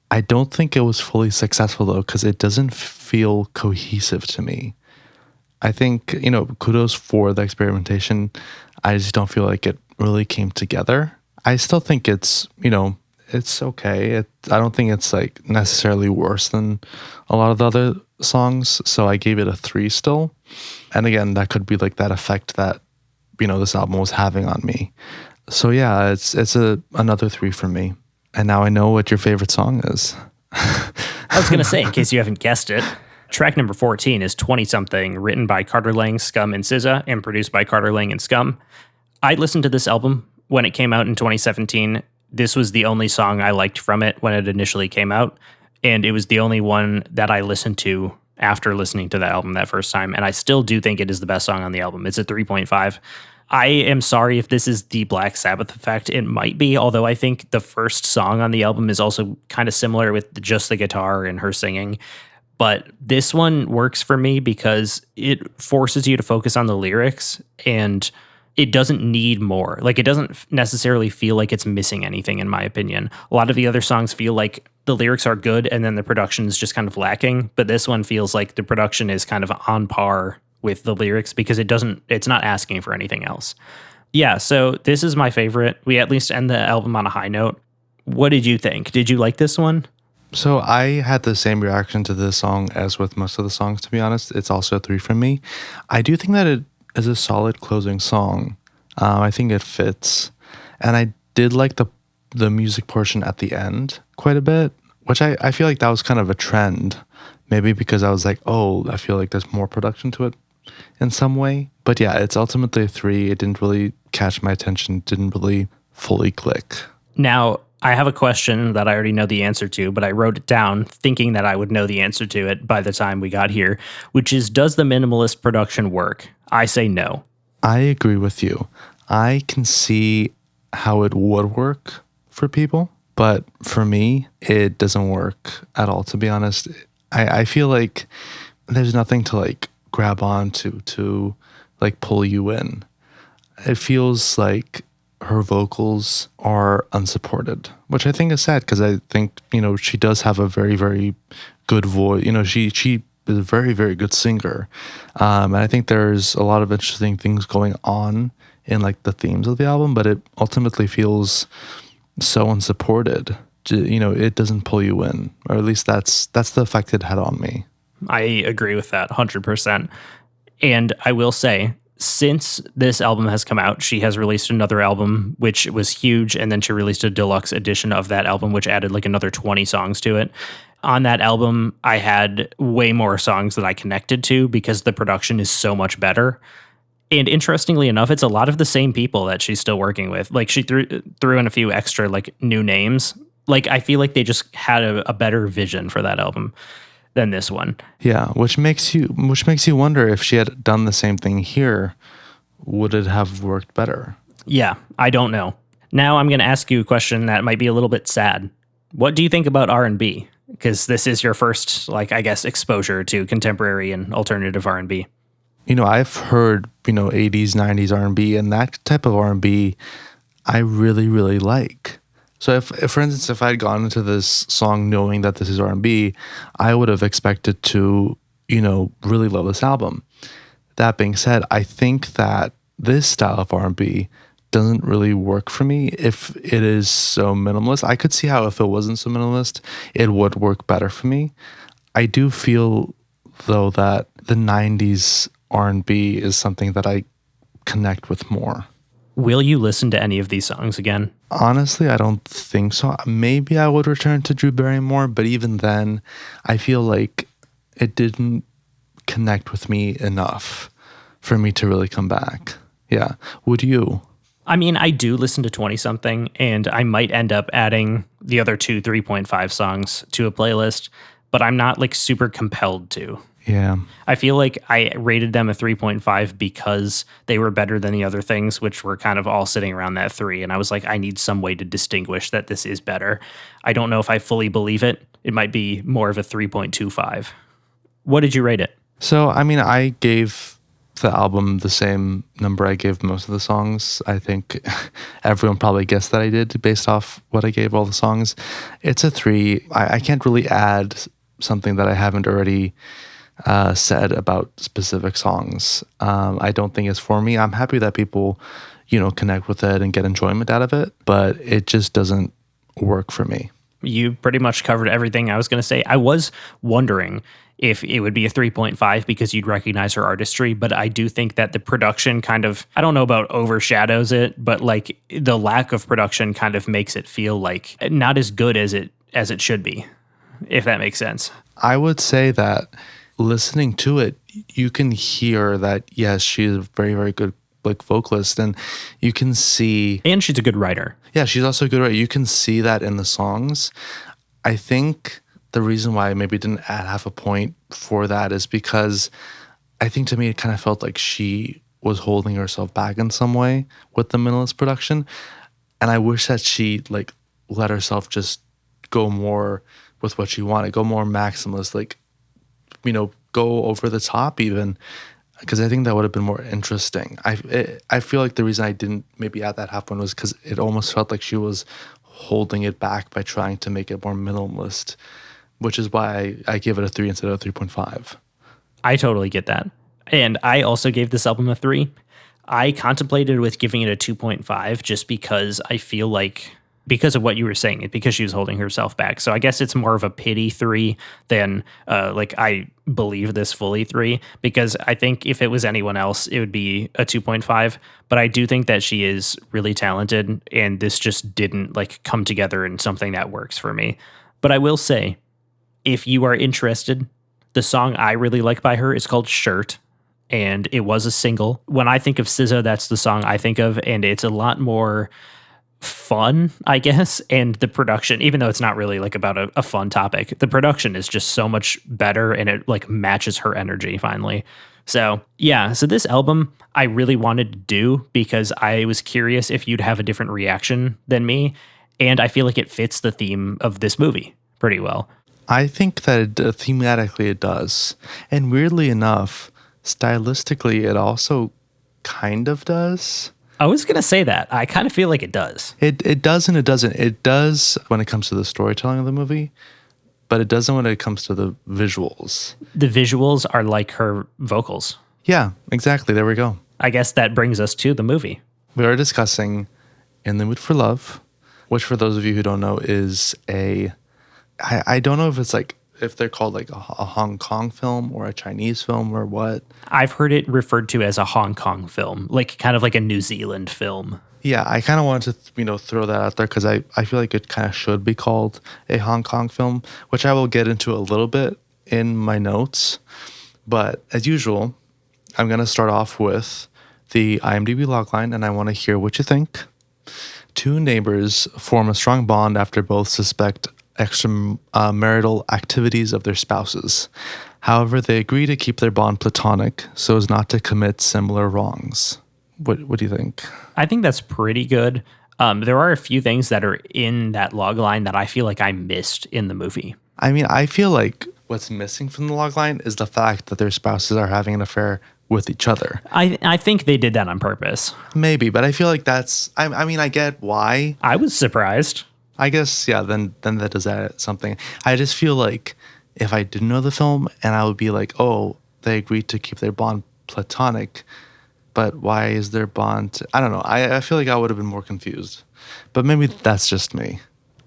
I don't think it was fully successful though, because it doesn't feel cohesive to me. I think, kudos for the experimentation. I just don't feel like it really came together. I still think it's okay. I don't think it's like necessarily worse than a lot of the other songs. So I gave it a 3 still. And again, that could be like that effect that, this album was having on me. So yeah, it's another 3 for me. And now I know what your favorite song is. I was going to say, in case you haven't guessed it, track number 14 is 20-something, written by Carter Lang, Scum, and SZA, and produced by Carter Lang and Scum. I listened to this album when it came out in 2017. This was the only song I liked from it when it initially came out, and it was the only one that I listened to after listening to the album that first time, and I still do think it is the best song on the album. It's a 3.5. I am sorry if this is the Black Sabbath effect. It might be, although I think the first song on the album is also kind of similar with just the guitar and her singing. But this one works for me because it forces you to focus on the lyrics, and it doesn't need more. Like, it doesn't necessarily feel like it's missing anything, in my opinion. A lot of the other songs feel like the lyrics are good and then the production is just kind of lacking. But this one feels like the production is kind of on par with the lyrics because it's not asking for anything else. Yeah, so this is my favorite. We at least end the album on a high note. What did you think? Did you like this one? So I had the same reaction to this song as with most of the songs, to be honest. It's also a 3 from me. I do think that it is a solid closing song. I think it fits. And I did like the music portion at the end quite a bit, which I feel like that was kind of a trend. Maybe because I was like, I feel like there's more production to it in some way. But yeah, it's ultimately a 3. It didn't really catch my attention, didn't really fully click. Now, I have a question that I already know the answer to, but I wrote it down thinking that I would know the answer to it by the time we got here, which is, does the minimalist production work? I say no. I agree with you. I can see how it would work for people, but for me, it doesn't work at all, to be honest. I feel like there's nothing to like grab onto to like pull you in. It feels like her vocals are unsupported, which I think is sad because I think, she does have a very, very good voice. She is a very, very good singer. And I think there's a lot of interesting things going on in like the themes of the album, but it ultimately feels so unsupported. It doesn't pull you in, or at least that's the effect it had on me. I agree with that 100%. And I will say, Since this album has come out, she has released another album, which was huge. And then she released a deluxe edition of that album, which added like another 20 songs to it. On that album, I had way more songs that I connected to because the production is so much better. And interestingly enough, it's a lot of the same people that she's still working with. Like she threw in a few extra like new names. Like I feel like they just had a better vision for that album than this one. Yeah, which makes you wonder if she had done the same thing here, would it have worked better? Yeah, I don't know. Now I'm going to ask you a question that might be a little bit sad. What do you think about R&B? Because this is your first, like, I guess, exposure to contemporary and alternative R&B. You know, I've heard, 80s, 90s R&B, and that type of R&B I really, really like. So if for instance, if I'd gone into this song knowing that this is R&B, I would have expected to, really love this album. That being said, I think that this style of R&B doesn't really work for me if it is so minimalist. I could see how if it wasn't so minimalist, it would work better for me. I do feel, though, that the 90s R&B is something that I connect with more. Will you listen to any of these songs again? Honestly, I don't think so. Maybe I would return to Drew Barrymore, but even then, I feel like it didn't connect with me enough for me to really come back. Yeah. Would you? I mean, I do listen to 20-something, and I might end up adding the other two 3.5 songs to a playlist, but I'm not like super compelled to. Yeah. I feel like I rated them a 3.5 because they were better than the other things, which were kind of all sitting around that 3. And I was like, I need some way to distinguish that this is better. I don't know if I fully believe it. It might be more of a 3.25. What did you rate it? So, I mean, I gave the album the same number I gave most of the songs. I think everyone probably guessed that I did based off what I gave all the songs. It's a 3. I can't really add something that I haven't already said about specific songs. I don't think it's for me. I'm happy that people, connect with it and get enjoyment out of it, but it just doesn't work for me. You pretty much covered everything I was going to say. I was wondering if it would be a 3.5 because you'd recognize her artistry, but I do think that the production kind of, I don't know about overshadows it, but like the lack of production kind of makes it feel like not as good as it should be, if that makes sense. I would say that listening to it, you can hear that, yes, she's a very, very good vocalist, and you can see... And she's a good writer. Yeah, she's also a good writer. You can see that in the songs. I think the reason why I maybe didn't add half a point for that is because I think to me it kind of felt like she was holding herself back in some way with the minimalist production. And I wish that she let herself just go more with what she wanted, go more maximalist, go over the top even, because I think that would have been more interesting. I feel like the reason I didn't maybe add that half one was because it almost felt like she was holding it back by trying to make it more minimalist, which is why I gave it a 3 instead of a 3.5. I totally get that. And I also gave this album a 3. I contemplated with giving it a 2.5 just because I feel like, because of what you were saying, because she was holding herself back. So I guess it's more of a pity 3 than I believe this fully 3, because I think if it was anyone else, it would be a 2.5. But I do think that she is really talented, and this just didn't come together in something that works for me. But I will say, if you are interested, the song I really like by her is called Shirt, and it was a single. When I think of SZA, that's the song I think of, and it's a lot more fun, I guess, and the production, even though it's not really about a fun topic, the production is just so much better, and it matches her energy finally. So yeah, so this album I really wanted to do because I was curious if you'd have a different reaction than me, and I feel like it fits the theme of this movie pretty well. I think that thematically it does, and weirdly enough, stylistically it also kind of does. I was going to say that. I kind of feel like it does. It does and it doesn't. It does when it comes to the storytelling of the movie, but it doesn't when it comes to the visuals. The visuals are like her vocals. Yeah, exactly. There we go. I guess that brings us to the movie. We are discussing In the Mood for Love, which for those of you who don't know is I don't know if it's if they're called like a Hong Kong film or a Chinese film or what. I've heard it referred to as a Hong Kong film, like kind of like a New Zealand film. Yeah, I kind of wanted to, throw that out there because I feel like it kind of should be called a Hong Kong film, which I will get into a little bit in my notes. But as usual, I'm going to start off with the IMDb logline, and I want to hear what you think. Two neighbors form a strong bond after both suspect extramarital activities of their spouses. However, they agree to keep their bond platonic so as not to commit similar wrongs. What do you think? I think that's pretty good. There are a few things that are in that log line that I feel like I missed in the movie. I mean, I feel like what's missing from the logline is the fact that their spouses are having an affair with each other. I think they did that on purpose. Maybe, but I feel like that's, I mean, I get why. I was surprised. I guess, yeah, then that does add something. I just feel like if I didn't know the film and I would be like, oh, they agreed to keep their bond platonic, but why is their bond? I don't know. I feel like I would have been more confused. But maybe that's just me.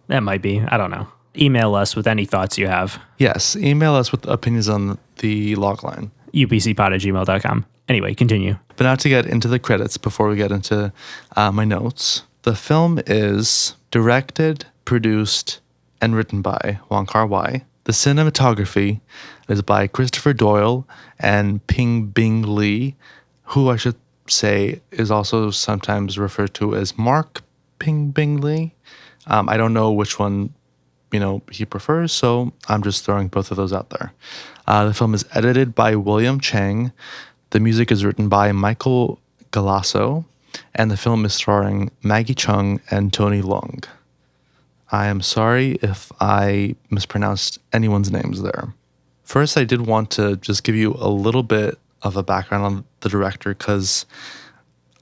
That might be. I don't know. Email us with any thoughts you have. Yes, email us with opinions on the logline. upcpod@gmail.com. Anyway, continue. But now to get into the credits before we get into my notes. The film is directed, produced, and written by Wong Kar-wai. The cinematography is by Christopher Doyle and Ping Bing Lee, who I should say is also sometimes referred to as Mark Ping Bing Lee. I don't know which one, he prefers, so I'm just throwing both of those out there. The film is edited by William Chang. The music is written by Michael Galasso, and the film is starring Maggie Chung and Tony Leung. I am sorry if I mispronounced anyone's names there. First, I did want to just give you a little bit of a background on the director because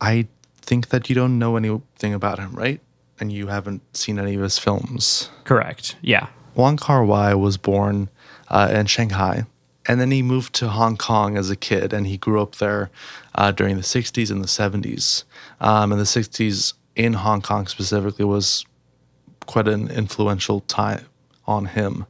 I think that you don't know anything about him, right? And you haven't seen any of his films. Correct. Yeah. Wong Kar-wai was born in Shanghai, and then he moved to Hong Kong as a kid, and he grew up there during the 60s and the 70s. And the 60s in Hong Kong specifically was quite an influential time on him.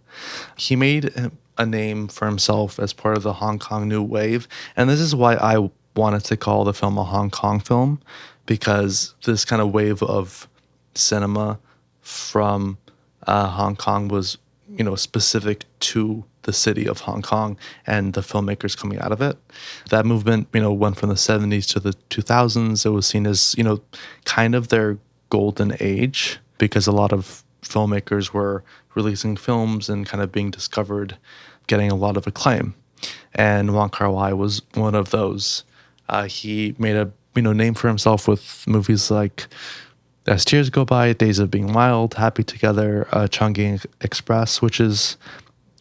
He made a name for himself as part of the Hong Kong New Wave, and this is why I wanted to call the film a Hong Kong film, because this kind of wave of cinema from Hong Kong was, specific to the city of Hong Kong and the filmmakers coming out of it. That movement, went from the 70s to the 2000s. It was seen as, kind of their golden age because a lot of filmmakers were releasing films and kind of being discovered, getting a lot of acclaim. And Wong Kar-wai was one of those. He made a, name for himself with movies like As Tears Go By, Days of Being Wild, Happy Together, Chungking Express, which is,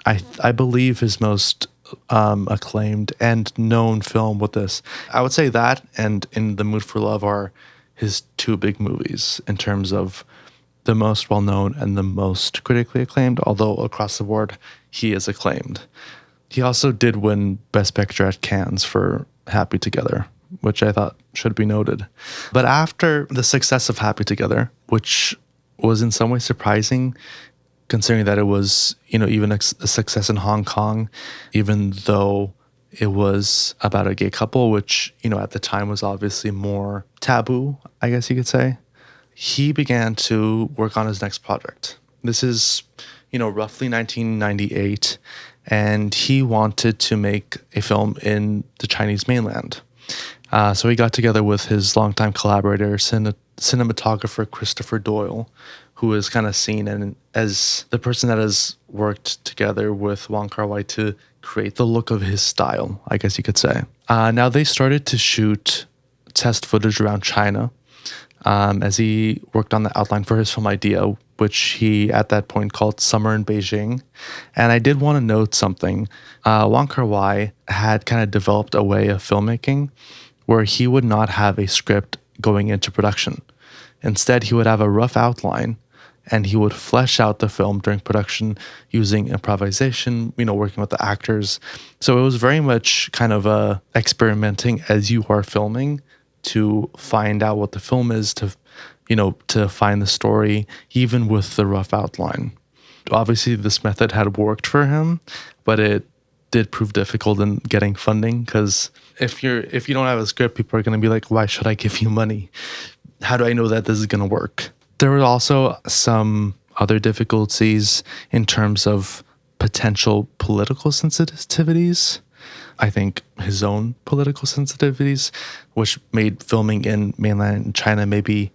I believe, his most acclaimed and known film with this. I would say that and In the Mood for Love are his two big movies in terms of the most well-known and the most critically acclaimed, although across the board, he is acclaimed. He also did win Best Picture at Cannes for Happy Together, which I thought should be noted. But after the success of Happy Together, which was in some ways surprising, considering that it was, even a success in Hong Kong, even though it was about a gay couple, which, at the time was obviously more taboo, I guess you could say. He began to work on his next project. This is, roughly 1998, and he wanted to make a film in the Chinese mainland. So he got together with his longtime collaborator, cinematographer Christopher Doyle, who is kind of seen as the person that has worked together with Wong Kar-wai to create the look of his style, I guess you could say. Now they started to shoot test footage around China as he worked on the outline for his film idea, which he at that point called Summer in Beijing. And I did want to note something. Wong Kar-wai had kind of developed a way of filmmaking where he would not have a script going into production. Instead, he would have a rough outline and he would flesh out the film during production using improvisation, working with the actors. So it was very much kind of experimenting as you are filming to find out what the film is, to find the story, even with the rough outline. obviously this method had worked for him, but it did prove difficult in getting funding, because if you don't have a script, people are going to be like, why should I give you money? How do I know that this is going to work? There were also some other difficulties in terms of potential political sensitivities. I think his own political sensitivities, which made filming in mainland China maybe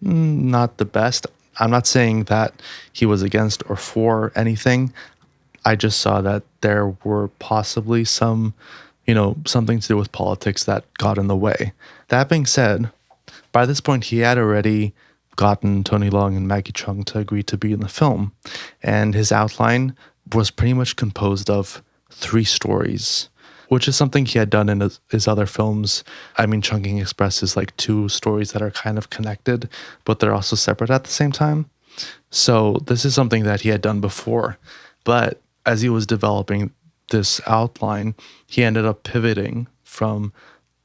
not the best. I'm not saying that he was against or for anything. I just saw that there were possibly some, something to do with politics that got in the way. That being said, by this point, he had already gotten Tony Leung and Maggie Cheung to agree to be in the film, and his outline was pretty much composed of 3 stories, which is something he had done in his other films. I mean, Chungking Express is like 2 stories that are kind of connected, but they're also separate at the same time. So this is something that he had done before. But as he was developing this outline, he ended up pivoting from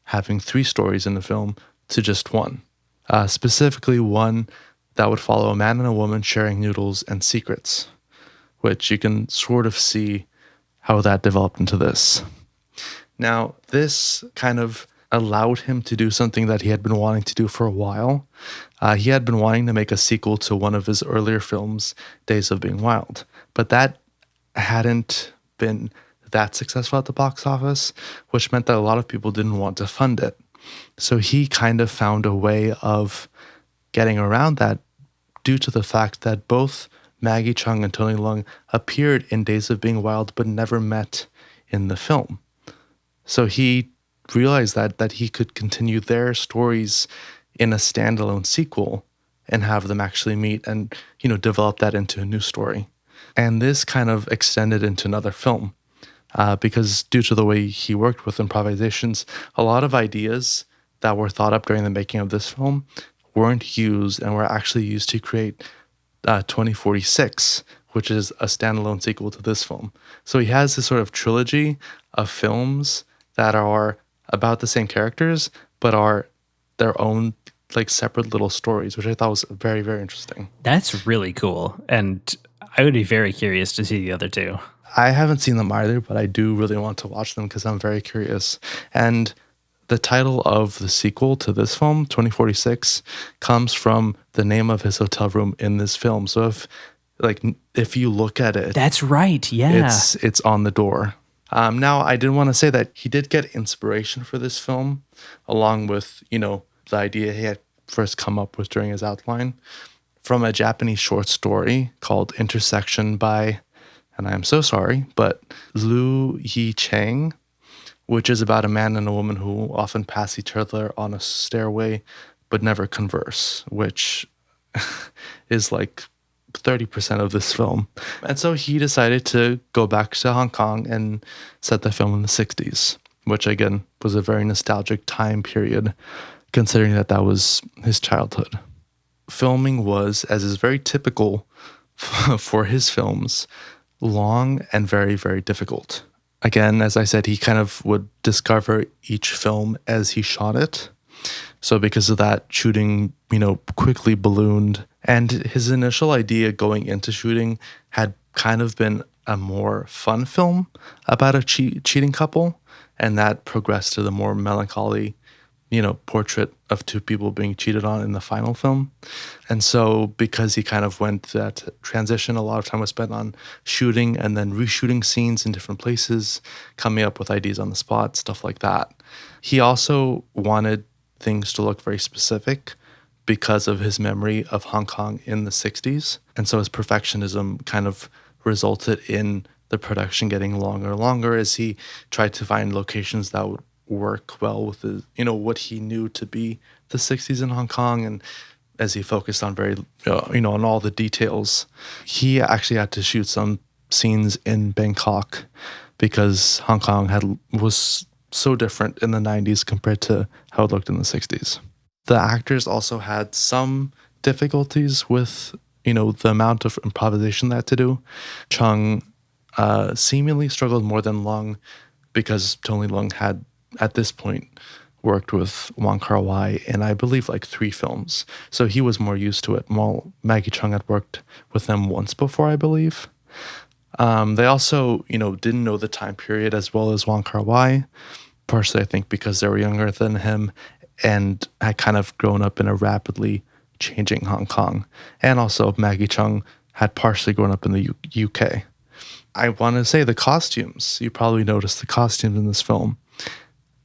having 3 stories in the film to just 1. Specifically one that would follow a man and a woman sharing noodles and secrets, which you can sort of see how that developed into this. Now, this kind of allowed him to do something that he had been wanting to do for a while. He had been wanting to make a sequel to one of his earlier films, Days of Being Wild, but that hadn't been that successful at the box office, which meant that a lot of people didn't want to fund it. So he kind of found a way of getting around that due to the fact that both Maggie Cheung and Tony Leung appeared in Days of Being Wild but never met in the film. So he realized that he could continue their stories in a standalone sequel and have them actually meet and, develop that into a new story. And this kind of extended into another film because due to the way he worked with improvisations, a lot of ideas that were thought up during the making of this film weren't used and were actually used to create 2046, which is a standalone sequel to this film. So he has this sort of trilogy of films that are about the same characters, but are their own like separate little stories, which I thought was very, very interesting. That's really cool. And I would be very curious to see the other 2. I haven't seen them either, but I do really want to watch them because I'm very curious. And the title of the sequel to this film, 2046, comes from the name of his hotel room in this film. So if you look at it, that's right. Yeah, it's on the door. Now, I did want to say that he did get inspiration for this film, along with the idea he had first come up with during his outline, from a Japanese short story called Intersection by, and I am so sorry, but Liu Yi Chang, which is about a man and a woman who often pass each other on a stairway but never converse, which is like 30% of this film. And so he decided to go back to Hong Kong and set the film in the 60s, which again was a very nostalgic time period, considering that was his childhood. Filming was, as is very typical for his films, long and very, very difficult. Again, as I said, he kind of would discover each film as he shot it. So because of that, shooting, quickly ballooned. And his initial idea going into shooting had kind of been a more fun film about a cheating couple. And that progressed to the more melancholy, portrait of 2 people being cheated on in the final film. And so because he kind of went that transition, a lot of time was spent on shooting and then reshooting scenes in different places, coming up with ideas on the spot, stuff like that. He also wanted things to look very specific because of his memory of Hong Kong in the 60s. And so his perfectionism kind of resulted in the production getting longer and longer as he tried to find locations that would work well with his, what he knew to be the 60s in Hong Kong. And as he focused on very, on all the details, he actually had to shoot some scenes in Bangkok because Hong Kong was so different in the 90s compared to how it looked in the 60s. The actors also had some difficulties with, the amount of improvisation they had to do. Chung seemingly struggled more than Leung because Tony Leung had, at this point, worked with Wong Kar-wai in, I believe, like 3 films. So he was more used to it, while Maggie Cheung had worked with them once before, I believe. They also, didn't know the time period as well as Wong Kar-wai, partially, I think, because they were younger than him and had kind of grown up in a rapidly changing Hong Kong. And also Maggie Cheung had partially grown up in the UK. I want to say the costumes. You probably noticed the costumes in this film.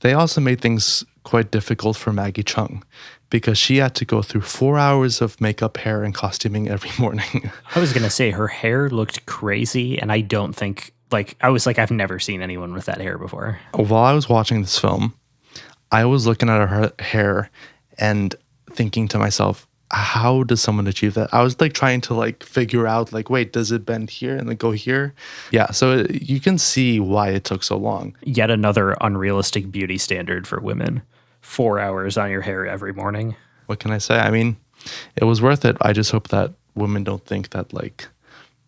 They also made things quite difficult for Maggie Cheung because she had to go through 4 hours of makeup, hair, and costuming every morning. I was going to say her hair looked crazy, and I don't think, I was like, I've never seen anyone with that hair before. While I was watching this film, I was looking at her hair and thinking to myself, how does someone achieve that? I was trying to figure out wait, does it bend here and then go here? Yeah, so you can see why it took so long. Yet another unrealistic beauty standard for women. 4 hours on your hair every morning. What can I say? I mean, it was worth it. I just hope that women don't think that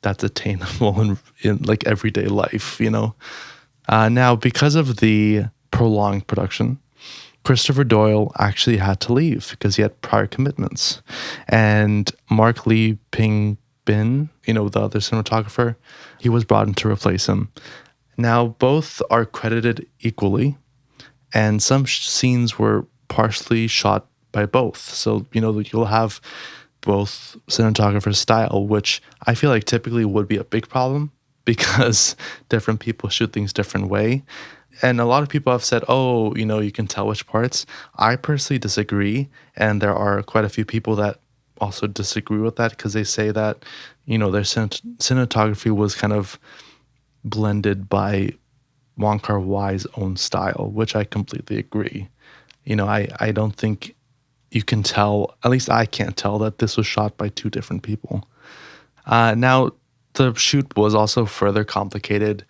that's attainable in everyday life, Now, because of the prolonged production, Christopher Doyle actually had to leave because he had prior commitments. And Mark Lee Ping Bin, the other cinematographer, he was brought in to replace him. Now, both are credited equally, and some scenes were partially shot by both. So, you'll have both cinematographers' style, which I feel like typically would be a big problem because different people shoot things different way. And a lot of people have said, oh, you can tell which parts. I personally disagree. And there are quite a few people that also disagree with that because they say that, their cinematography was kind of blended by Wong Kar-wai's own style, which I completely agree. I don't think you can tell, at least I can't tell, that this was shot by 2 different people. Now, the shoot was also further complicated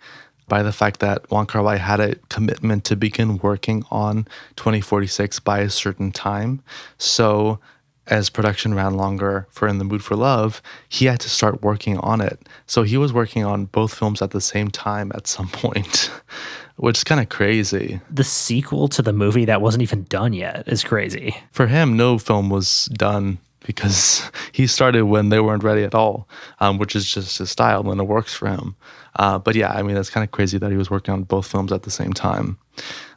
by the fact that Wong Kar-wai had a commitment to begin working on 2046 by a certain time. So as production ran longer for In the Mood for Love, he had to start working on it. So he was working on both films at the same time at some point, which is kind of crazy. The sequel to the movie that wasn't even done yet is crazy. For him, no film was done because he started when they weren't ready at all, which is just his style and it works for him. But yeah, I mean, that's kind of crazy that he was working on both films at the same time.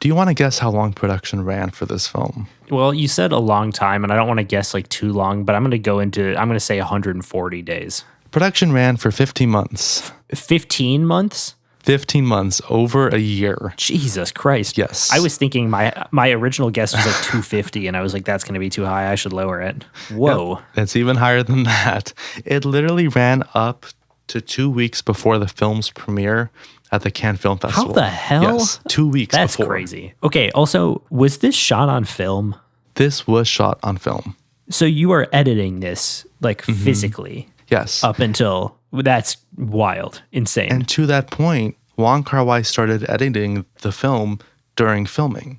Do you want to guess how long production ran for this film? Well, you said a long time, and I don't want to guess too long, but I'm going to say 140 days. Production ran for 15 months. 15 months? 15 months, over a year. Jesus Christ. Yes. I was thinking my original guess was 250, and I was like, that's going to be too high. I should lower it. Whoa. Yep, it's even higher than that. It literally ran up to 2 weeks before the film's premiere at the Cannes Film Festival. How the hell? Yes, 2 weeks That's before. crazy. Okay, also, was this shot on film? This was shot on film. So you are editing this, physically? Yes. Up until... That's wild. Insane. And to that point, Wong Kar-wai started editing the film during filming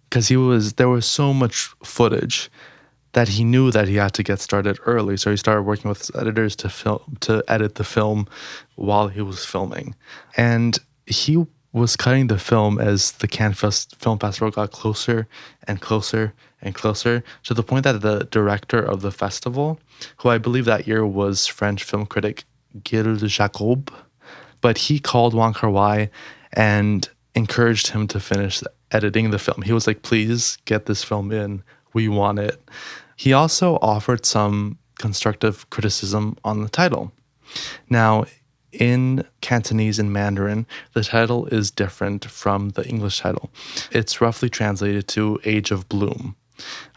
because there was so much footage that he knew that he had to get started early. So he started working with his editors to edit the film while he was filming. And he was cutting the film as the Cannes Film Festival got closer and closer and closer, to the point that the director of the festival, who I believe that year was French film critic Gilles Jacob, but he called Wong Kar-wai and encouraged him to finish editing the film. He was like, please get this film in. We want it. He also offered some constructive criticism on the title. Now, in Cantonese and Mandarin, the title is different from the English title. It's roughly translated to Age of Bloom.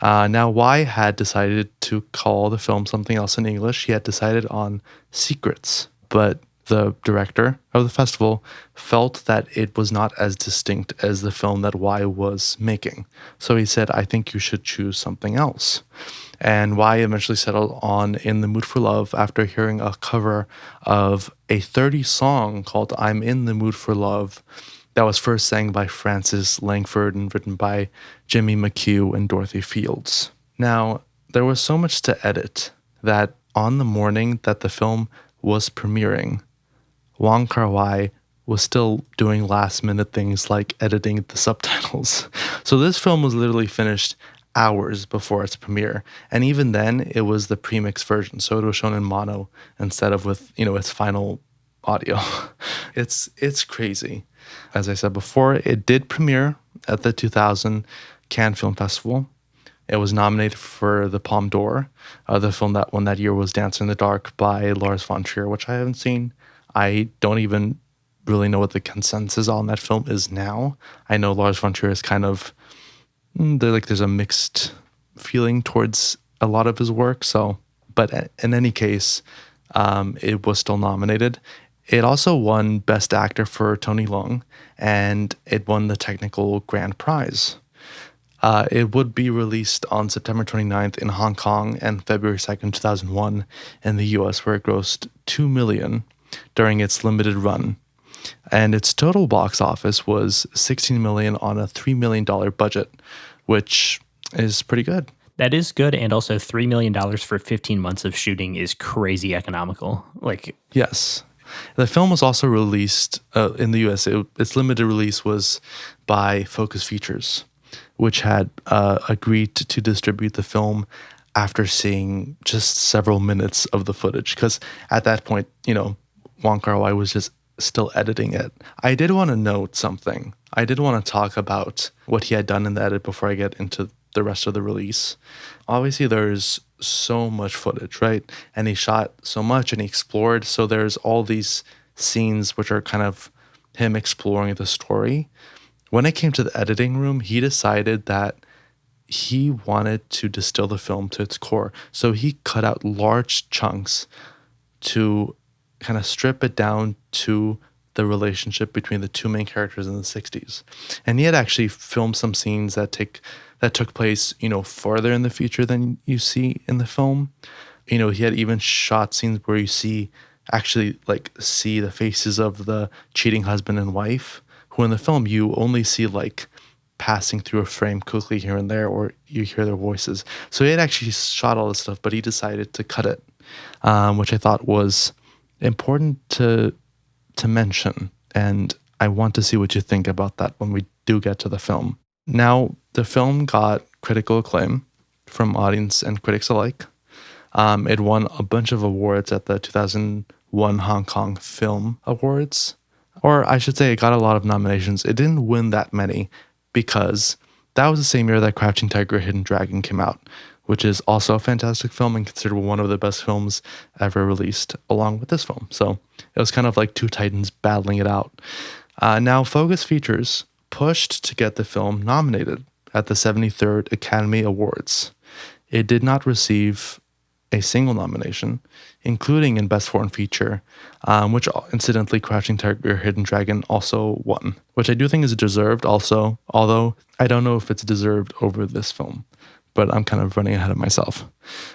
Now, Wai had decided to call the film something else in English. He had decided on Secrets, but the director of the festival felt that it was not as distinct as the film that Wai was making. So he said, I think you should choose something else. And Wai eventually settled on In the Mood for Love after hearing a cover of a 30s song called I'm in the Mood for Love that was first sang by Francis Langford and written by Jimmy McHugh and Dorothy Fields. Now, there was so much to edit that on the morning that the film was premiering, Wong Kar-wai was still doing last minute things like editing the subtitles. So this film was literally finished hours before its premiere. And even then, it was the premixed version. So it was shown in mono instead of with, its final audio. It's crazy. As I said before, it did premiere at the 2000 Cannes Film Festival. It was nominated for the Palme d'Or. The film that won that year was Dancer in the Dark by Lars von Trier, which I haven't seen. I don't even really know what the consensus on that film is now. I know Lars von Trier is kind of there's a mixed feeling towards a lot of his work. So, but in any case, it was still nominated. It also won Best Actor for Tony Leung, and it won the Technical Grand Prize. It would be released on September 29th in Hong Kong and February 2nd, 2001 in the US, where it grossed $2 million during its limited run. And its total box office was $16 million on a $3 million budget, which is pretty good. That is good, and also $3 million for 15 months of shooting is crazy economical. Yes. The film was also released in the US. Its limited release was by Focus Features, which had agreed to distribute the film after seeing just several minutes of the footage. Because at that point, Wong Kar-wai was just still editing it. I did want to note something. I did want to talk about what he had done in the edit before I get into the rest of the release. Obviously, there's so much footage, right? And he shot so much and he explored. So there's all these scenes which are kind of him exploring the story. When it came to the editing room, he decided that he wanted to distill the film to its core. So he cut out large chunks to kind of strip it down to the relationship between the two main characters in the 60s. And he had actually filmed some scenes that took place, farther in the future than you see in the film. He had even shot scenes where you see the faces of the cheating husband and wife, who in the film you only see passing through a frame quickly here and there, or you hear their voices. So he had actually shot all this stuff, but he decided to cut it, which I thought was important to mention. And I want to see what you think about that when we do get to the film. Now, the film got critical acclaim from audience and critics alike. It won a bunch of awards at the 2001 Hong Kong Film Awards. Or I should say it got a lot of nominations. It didn't win that many because that was the same year that Crouching Tiger, Hidden Dragon came out, which is also a fantastic film and considered one of the best films ever released along with this film. So it was kind of like two titans battling it out. Now, Focus Features pushed to get the film nominated at the 73rd Academy Awards. It did not receive a single nomination, including in Best Foreign Feature, which incidentally Crouching Tiger, Hidden Dragon also won, which I do think is deserved also, although I don't know if it's deserved over this film, but I'm kind of running ahead of myself.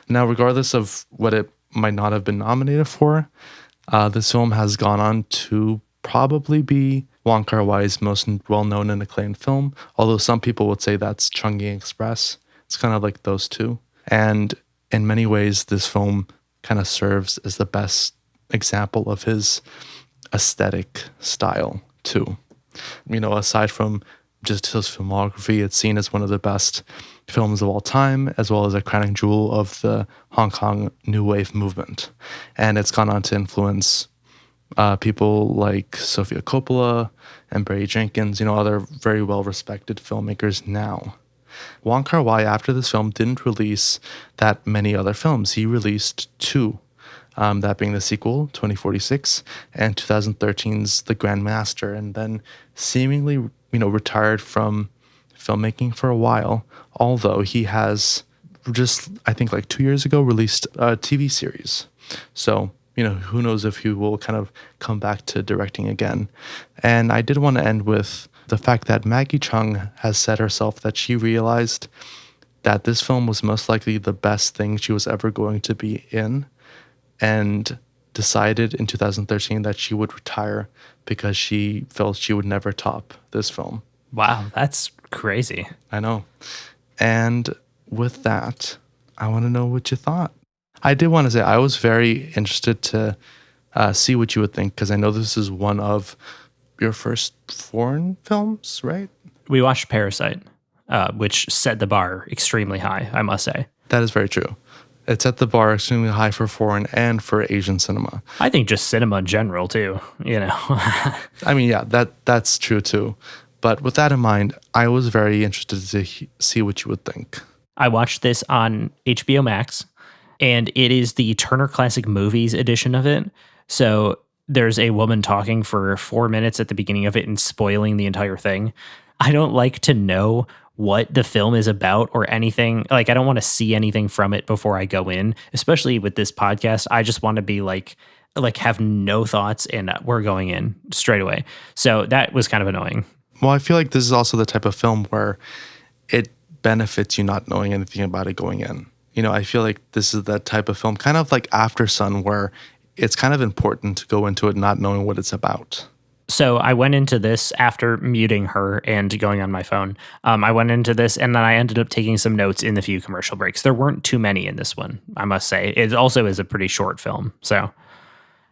Now, regardless of what it might not have been nominated for, this film has gone on to probably be Wong Kar-wai's most well-known and acclaimed film, although some people would say that's Chungking Express. It's kind of like those two. And in many ways, this film kind of serves as the best example of his aesthetic style, too. Aside from just his filmography, it's seen as one of the best films of all time, as well as a crowning jewel of the Hong Kong New Wave movement. And it's gone on to influence people like Sofia Coppola and Barry Jenkins, other very well-respected filmmakers now. Wong Kar-wai, after this film, didn't release that many other films. He released two, that being the sequel, 2046, and 2013's The Grand Master, and then seemingly, retired from filmmaking for a while, although he has just, I think 2 years ago, released a TV series. So, who knows if he will kind of come back to directing again. And I did want to end with the fact that Maggie Cheung has said herself that she realized that this film was most likely the best thing she was ever going to be in, and decided in 2013 that she would retire because she felt she would never top this film. Wow, that's crazy. I know. And with that, I want to know what you thought. I did want to say I was very interested to see what you would think, because I know this is one of your first foreign films, right? We watched Parasite, which set the bar extremely high, I must say. That is very true. It set the bar extremely high for foreign and for Asian cinema. I think just cinema in general, too, you know. I mean, yeah, that's true too. But with that in mind, I was very interested to see what you would think. I watched this on HBO Max, and it is the Turner Classic Movies edition of it. So there's a woman talking for 4 minutes at the beginning of it and spoiling the entire thing. I don't like to know what the film is about or anything. Like, I don't want to see anything from it before I go in, especially with this podcast. I just want to be like have no thoughts, and we're going in straight away. So that was kind of annoying. Well, I feel like this is also the type of film where it benefits you not knowing anything about it going in. You know, I feel like this is that type of film, kind of like After Sun, where it's kind of important to go into it not knowing what it's about. So I went into this after muting her and going on my phone. I went into this, and then I ended up taking some notes in the few commercial breaks. There weren't too many in this one, I must say. It also is a pretty short film. So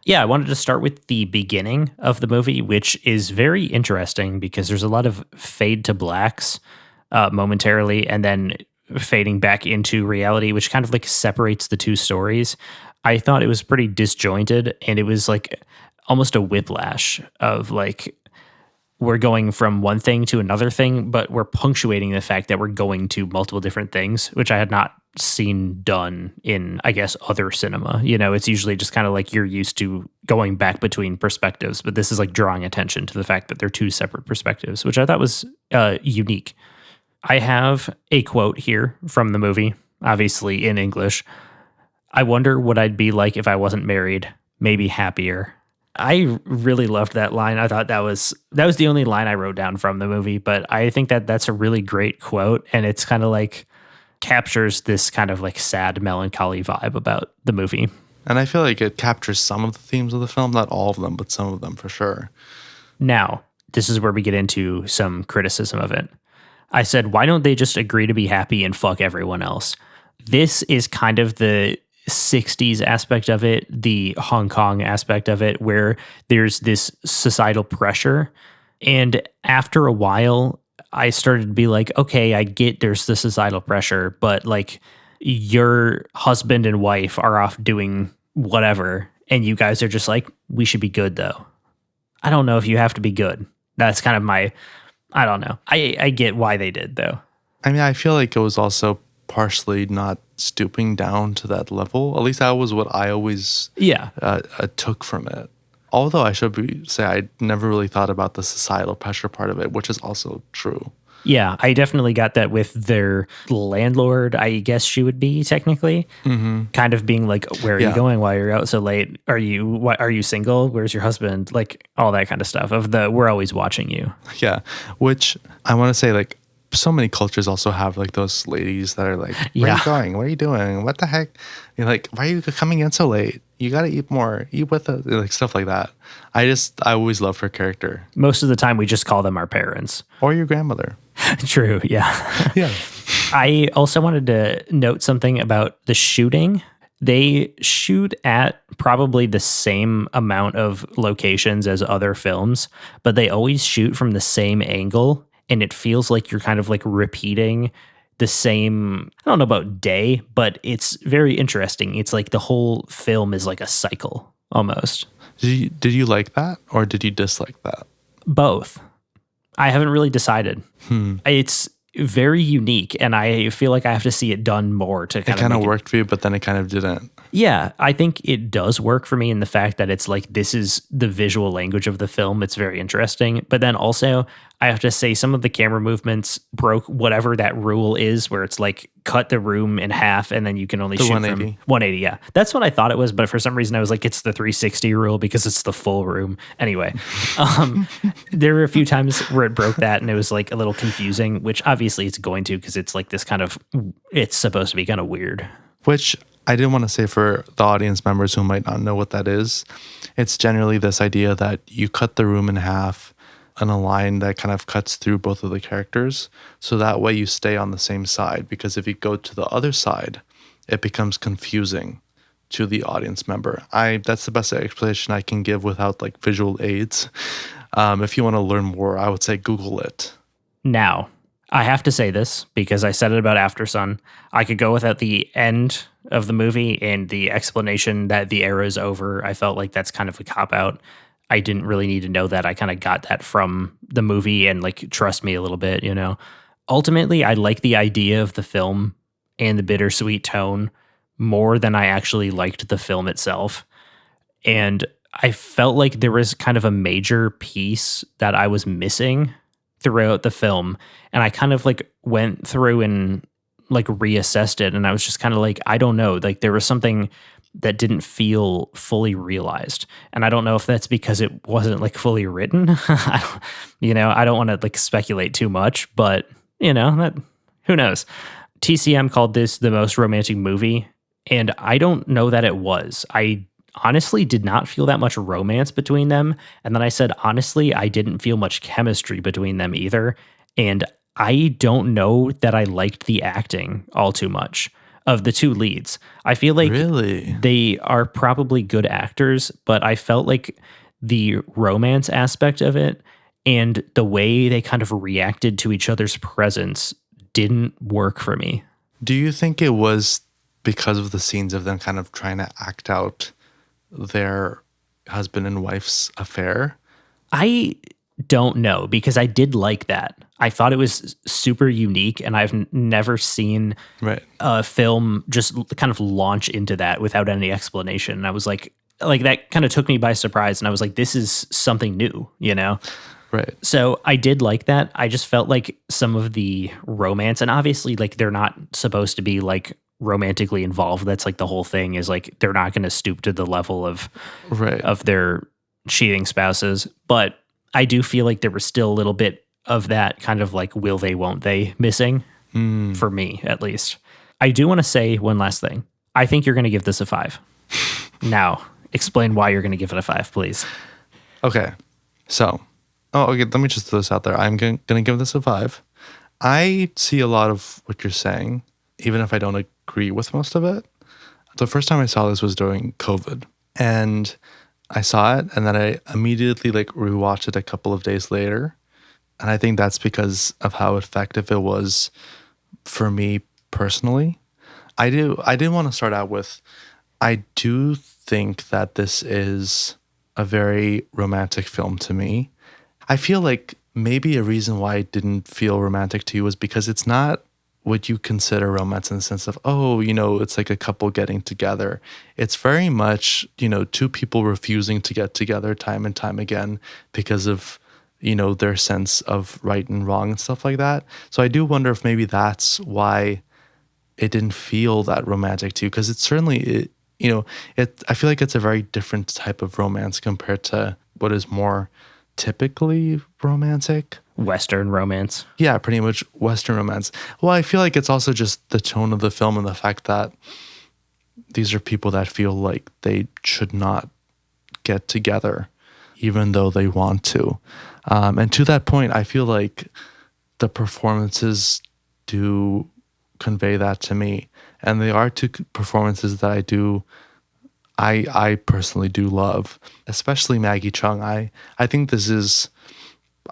yeah, I wanted to start with the beginning of the movie, which is very interesting because there's a lot of fade to blacks momentarily, and then fading back into reality, which kind of like separates the two stories. I thought it was pretty disjointed, and it was like almost a whiplash of like, we're going from one thing to another thing, but we're punctuating the fact that we're going to multiple different things, which I had not seen done in, I guess, other cinema. You know, it's usually just kind of like you're used to going back between perspectives, but this is like drawing attention to the fact that they're two separate perspectives, which I thought was unique. I have a quote here from the movie, obviously in English. "I wonder what I'd be like if I wasn't married, maybe happier." I really loved that line. I thought that was the only line I wrote down from the movie, but I think that that's a really great quote, and it's kind of like captures this kind of like sad, melancholy vibe about the movie. And I feel like it captures some of the themes of the film, not all of them, but some of them for sure. Now, this is where we get into some criticism of it. I said, why don't they just agree to be happy and fuck everyone else? This is kind of the 60s aspect of it, the Hong Kong aspect of it, where there's this societal pressure. And after a while, I started to be like, okay, I get there's the societal pressure, but like your husband and wife are off doing whatever, and you guys are just like, we should be good though. I don't know if you have to be good. That's kind of my, I don't know. I get why they did though. I mean, I feel like it was also partially not stooping down to that level. At least that was what I always took from it. Although I should say I never really thought about the societal pressure part of it, which is also true. Yeah, I definitely got that with their landlord, I guess she would be technically, kind of being like, where are you going? Why are you out so late? Are you single? Where's your husband? Like all that kind of stuff of the, we're always watching you. Yeah, which I want to say, like, so many cultures also have like those ladies that are like, where are you going? What are you doing? What the heck? You're like, why are you coming in so late? You got to eat more. Eat with us. Like stuff like that. I always love her character. Most of the time we just call them our parents. Or your grandmother. True. Yeah. Yeah. I also wanted to note something about the shooting. They shoot at probably the same amount of locations as other films, but they always shoot from the same angle. And it feels like you're kind of like repeating the same, I don't know about day, but it's very interesting. It's like the whole film is like a cycle almost. Did you like that or did you dislike that? Both. I haven't really decided. It's very unique, and I feel like I have to see it done more to kind of. It kind of worked for you, but then it kind of didn't. Yeah, I think it does work for me in the fact that it's like this is the visual language of the film. It's very interesting, but then also I have to say some of the camera movements broke whatever that rule is, where it's like cut the room in half and then you can only shoot 180. From 180. Yeah, that's what I thought it was, but for some reason I was like, it's the 360 rule because it's the full room. Anyway, there were a few times where it broke that, and it was like a little confusing, which obviously it's going to because it's like this kind of, it's supposed to be kind of weird. Which I did want to say for the audience members who might not know what that is. It's generally this idea that you cut the room in half on a line that kind of cuts through both of the characters. So that way you stay on the same side, because if you go to the other side, it becomes confusing to the audience member. That's the best explanation I can give without like visual aids. If you want to learn more, I would say Google it. Now, I have to say this because I said it about After Sun. I could go without the end of the movie and the explanation that the era is over. I felt like that's kind of a cop out. I didn't really need to know that. I kind of got that from the movie and like trust me a little bit, you know. Ultimately, I like the idea of the film and the bittersweet tone more than I actually liked the film itself. And I felt like there was kind of a major piece that I was missing throughout the film. And I kind of like went through and like reassessed it. And I was just kind of like, I don't know. Like there was something that didn't feel fully realized. And I don't know if that's because it wasn't like fully written. I don't want to like speculate too much, but that who knows? TCM called this the most romantic movie. And I don't know that it was. I honestly did not feel that much romance between them. And then I said, honestly, I didn't feel much chemistry between them either. And I don't know that I liked the acting all too much of the two leads. I feel like Really? they are probably good actors, but I felt like the romance aspect of it and the way they kind of reacted to each other's presence didn't work for me. Do you think it was because of the scenes of them kind of trying to act out their husband and wife's affair? I don't know because I did like that. I thought it was super unique, and I've never seen Right. a film just kind of launch into that without any explanation. And I was like that kind of took me by surprise, and I was like, this is something new, Right. So I did like that. I just felt like some of the romance, and obviously like they're not supposed to be like romantically involved. That's like the whole thing is like they're not going to stoop to the level of Right. their cheating spouses. But I do feel like there was still a little bit of that kind of like will they, won't they missing for me, at least. I do want to say one last thing. I think you're going to give this a 5. Now, explain why you're going to give it a 5, please. Okay. So, okay, let me just throw this out there. I'm going to give this a 5. I see a lot of what you're saying, even if I don't agree with most of it. The first time I saw this was during COVID, and I saw it, and then I immediately like rewatched it a couple of days later. And I think that's because of how effective it was for me personally. I did want to start out with, I do think that this is a very romantic film to me. I feel like maybe a reason why it didn't feel romantic to you was because it's not what you consider romance in the sense of, it's like a couple getting together. It's very much, two people refusing to get together time and time again because of, their sense of right and wrong and stuff like that. So I do wonder if maybe that's why it didn't feel that romantic to you, because it's certainly, I feel like it's a very different type of romance compared to what is more typically romantic. Western romance. Yeah, pretty much Western romance. Well, I feel like it's also just the tone of the film and the fact that these are people that feel like they should not get together, even though they want to. And to that point, I feel like the performances do convey that to me. And they are two performances that I personally do love, especially Maggie Chung. I think this is,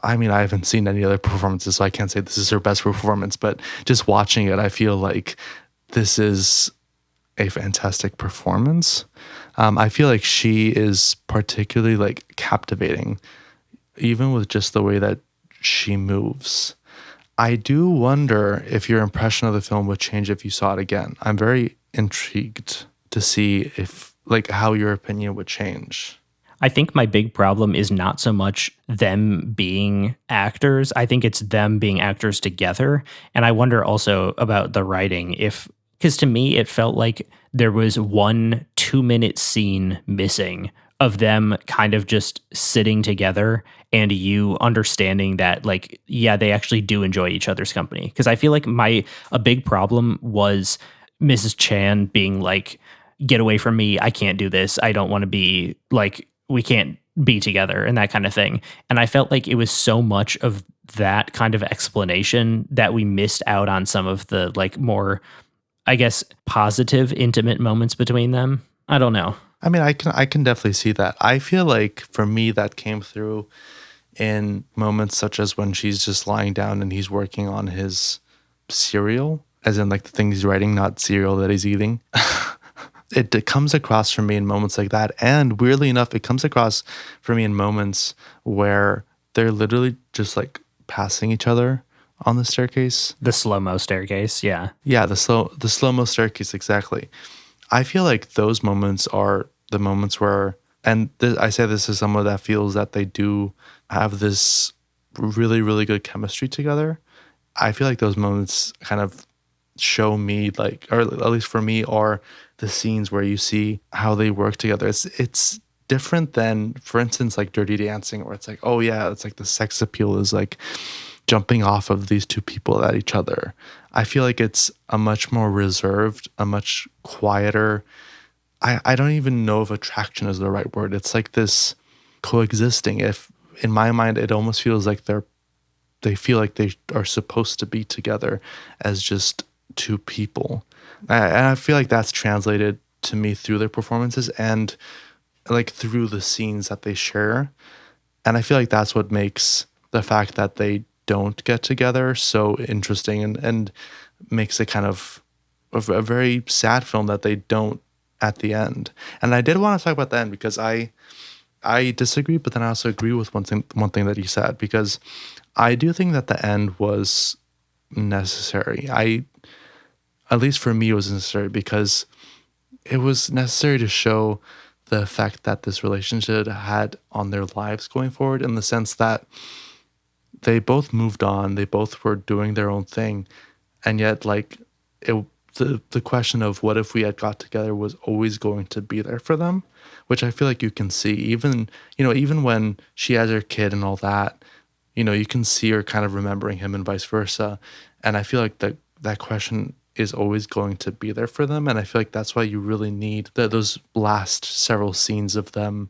I haven't seen any other performances, so I can't say this is her best performance, but just watching it, I feel like this is a fantastic performance. I feel like she is particularly like captivating, even with just the way that she moves. I do wonder if your impression of the film would change if you saw it again. I'm very intrigued to see how your opinion would change. I think my big problem is not so much them being actors. I think it's them being actors together. And I wonder also about the writing, because to me, it felt like there was 1 2-minute scene missing of them kind of just sitting together and you understanding that, like, yeah, they actually do enjoy each other's company. Because I feel like a big problem was Mrs. Chan being like, get away from me. I can't do this. I don't want to be like, we can't be together and that kind of thing. And I felt like it was so much of that kind of explanation that we missed out on some of the like more, I guess, positive, intimate moments between them. I don't know. I can definitely see that. I feel like for me that came through in moments such as when she's just lying down and he's working on his cereal, as in like the thing he's writing, not cereal that he's eating. It comes across for me in moments like that. And weirdly enough, it comes across for me in moments where they're literally just like passing each other on the staircase. The slow-mo staircase, yeah. Yeah, the slow-mo staircase, exactly. I feel like those moments are the moments where, and I say this as someone that feels that they do have this really, really good chemistry together. I feel like those moments kind of show me, like, or at least for me, are the scenes where you see how they work together. It's different than, for instance, like Dirty Dancing, where it's like, oh yeah, it's like the sex appeal is like jumping off of these two people at each other. I feel like it's a much more reserved, a much quieter. I don't even know if attraction is the right word. It's like this coexisting. If in my mind, it almost feels like they feel like they are supposed to be together as just two people. And I feel like that's translated to me through their performances and like through the scenes that they share. And I feel like that's what makes the fact that they don't get together so interesting and makes it kind of a very sad film that they don't at the end. And I did want to talk about the end because I disagree, but then I also agree with one thing that he said, because I do think that the end was necessary. At least for me, it was necessary because it was necessary to show the effect that this relationship had on their lives going forward, in the sense that they both moved on, they both were doing their own thing, and yet like the question of what if we had got together was always going to be there for them, which I feel like you can see even when she has her kid and all that, you can see her kind of remembering him and vice versa. And I feel like that question is always going to be there for them. And I feel like that's why you really need those last several scenes of them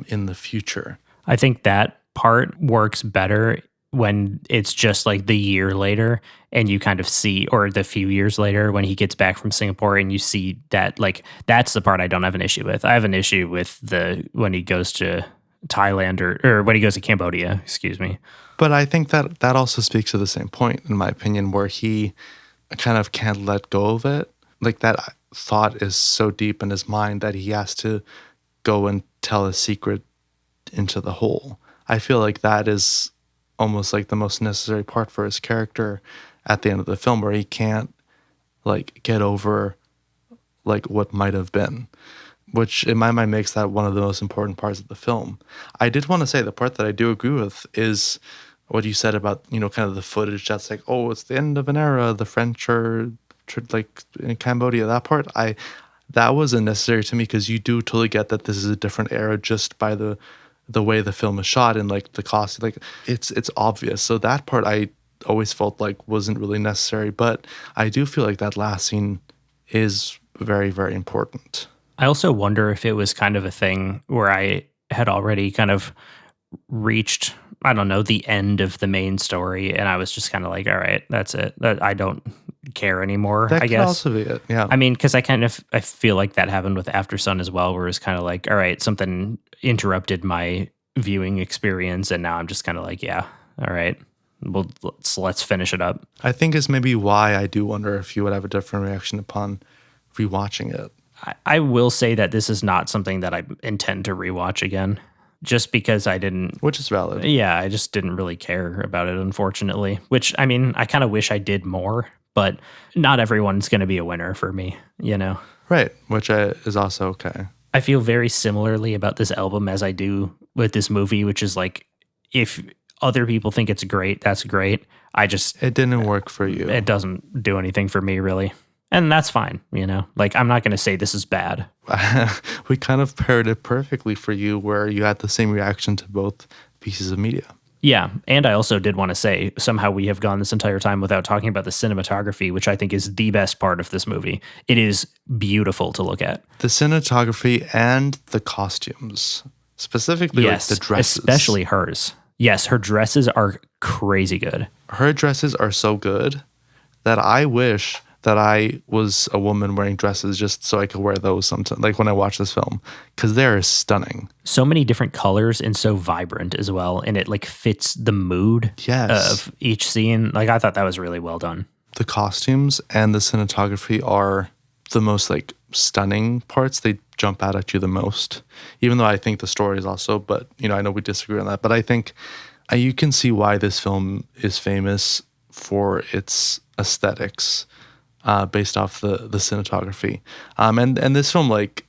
in the future. I think that part works better when it's just like the year later and you kind of see, or the few years later when he gets back from Singapore and you see that, like, that's the part I don't have an issue with. I have an issue with when he goes to Thailand or when he goes to Cambodia, excuse me. But I think that also speaks to the same point, in my opinion, where he kind of can't let go of it. Like, that thought is so deep in his mind that he has to go and tell a secret into the hole. I feel like that is almost like the most necessary part for his character at the end of the film, where he can't like get over like what might have been, which in my mind makes that one of the most important parts of the film. I did want to say the part that I do agree with is what you said about, kind of the footage that's like, oh, it's the end of an era, the French are like in Cambodia. That part, that was unnecessary to me, because you do totally get that this is a different era just by the way the film is shot and like the cost, like it's obvious. So that part I always felt like wasn't really necessary, but I do feel like that last scene is very, very important. I also wonder if it was kind of a thing where I had already kind of reached, I don't know, the end of the main story, and I was just kind of like, all right, that's it. I don't care anymore, That I could guess. also be it, yeah. I mean, because I feel like that happened with After Sun as well, where it's kind of like, all right, something interrupted my viewing experience, and now I'm just kind of like, yeah, all right, well, let's finish it up. I think is maybe why I do wonder if you would have a different reaction upon rewatching it. I will say that this is not something that I intend to rewatch again, just because I didn't. Which is valid. Yeah, I just didn't really care about it, unfortunately. Which, I mean, I kind of wish I did more, but not everyone's going to be a winner for me, Right, which is also okay. I feel very similarly about this album as I do with this movie, which is like, if other people think it's great, that's great. It didn't work for you. It doesn't do anything for me, really. And that's fine, Like, I'm not going to say this is bad. We kind of paired it perfectly for you, where you had the same reaction to both pieces of media. Yeah, and I also did want to say, somehow we have gone this entire time without talking about the cinematography, which I think is the best part of this movie. It is beautiful to look at. The cinematography and the costumes, specifically like the dresses. Especially hers. Yes, her dresses are crazy good. Her dresses are so good that I wish that I was a woman wearing dresses just so I could wear those sometimes, like when I watch this film, because they're stunning. So many different colors and so vibrant as well, and it like fits the mood Yes. of each scene. Like I thought that was really well done. The costumes and the cinematography are the most like stunning parts. They jump out at you the most, even though I think the story is also, but I know we disagree on that, but I think you can see why this film is famous for its aesthetics, based off the cinematography. And this film, like,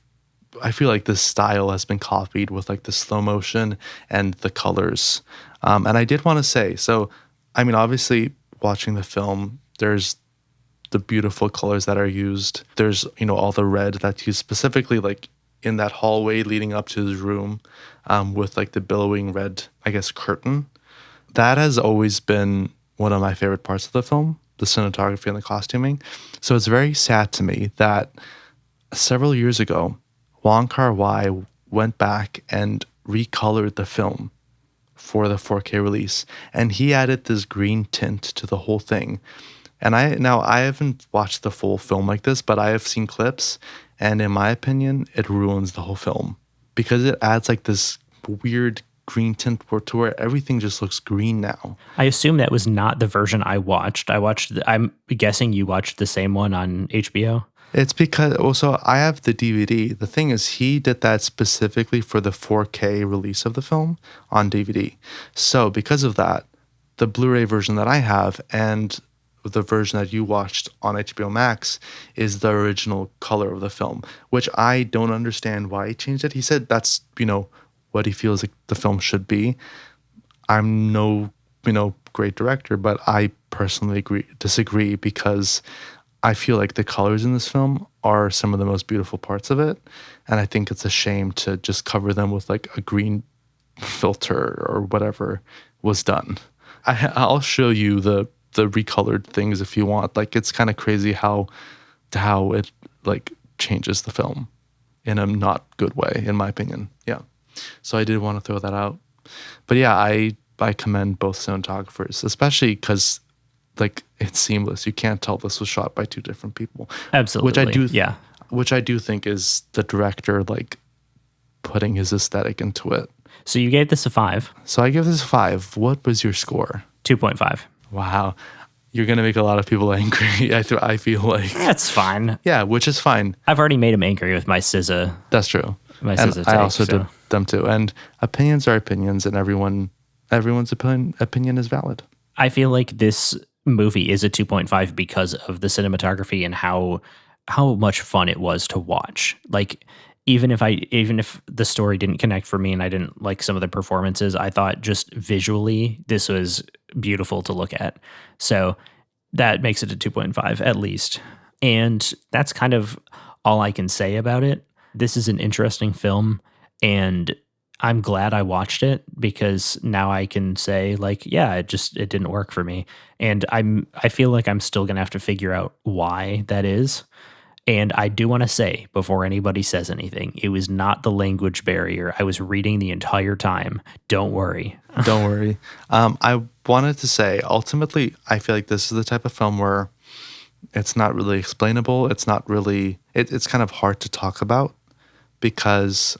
I feel like this style has been copied with like the slow motion and the colors. And I did want to say, so, I mean, obviously watching the film, there's the beautiful colors that are used. There's, all the red that's used specifically like in that hallway leading up to his room, with like the billowing red, I guess, curtain. That has always been one of my favorite parts of the film, the cinematography and the costuming. So it's very sad to me that several years ago, Wong Kar-wai went back and recolored the film for the 4K release, and he added this green tint to the whole thing. And I haven't watched the full film like this, but I have seen clips, and in my opinion, it ruins the whole film because it adds like this weird green tint to where everything just looks green now. I assume that was not the version I watched. I'm guessing you watched the same one on HBO. It's because also I have the DVD. The thing is, he did that specifically for the 4K release of the film on DVD. So because of that, the Blu-ray version that I have and the version that you watched on HBO Max is the original color of the film, which I don't understand why he changed it. He said that's, what he feels like the film should be. I'm no, great director, but I personally disagree because I feel like the colors in this film are some of the most beautiful parts of it. And I think it's a shame to just cover them with like a green filter or whatever was done. I'll show you the recolored things if you want. Like, it's kind of crazy how it like changes the film in a not good way, in my opinion. Yeah. So I did want to throw that out. But yeah, I commend both cinematographers, especially because like it's seamless. You can't tell this was shot by two different people. Absolutely. Which I do think is the director like putting his aesthetic into it. So you gave this a 5. So I give this a 5. What was your score? 2.5. Wow. You're going to make a lot of people angry. I feel like. That's fine. Yeah, which is fine. I've already made him angry with my SZA. That's true. My and SZA I take, also did them too. And opinions are opinions, and everyone's opinion is valid. I feel like this movie is a 2.5 because of the cinematography and how much fun it was to watch. Like, even if the story didn't connect for me and I didn't like some of the performances, I thought just visually this was beautiful to look at. So that makes it a 2.5 at least. And that's kind of all I can say about it. This is an interesting film, and I'm glad I watched it because now I can say like, yeah, it didn't work for me. And I feel like I'm still going to have to figure out why that is. And I do want to say, before anybody says anything, it was not the language barrier. I was reading the entire time. Don't worry. Don't worry. I wanted to say, ultimately, I feel like this is the type of film where it's not really explainable. It's not really, it's kind of hard to talk about because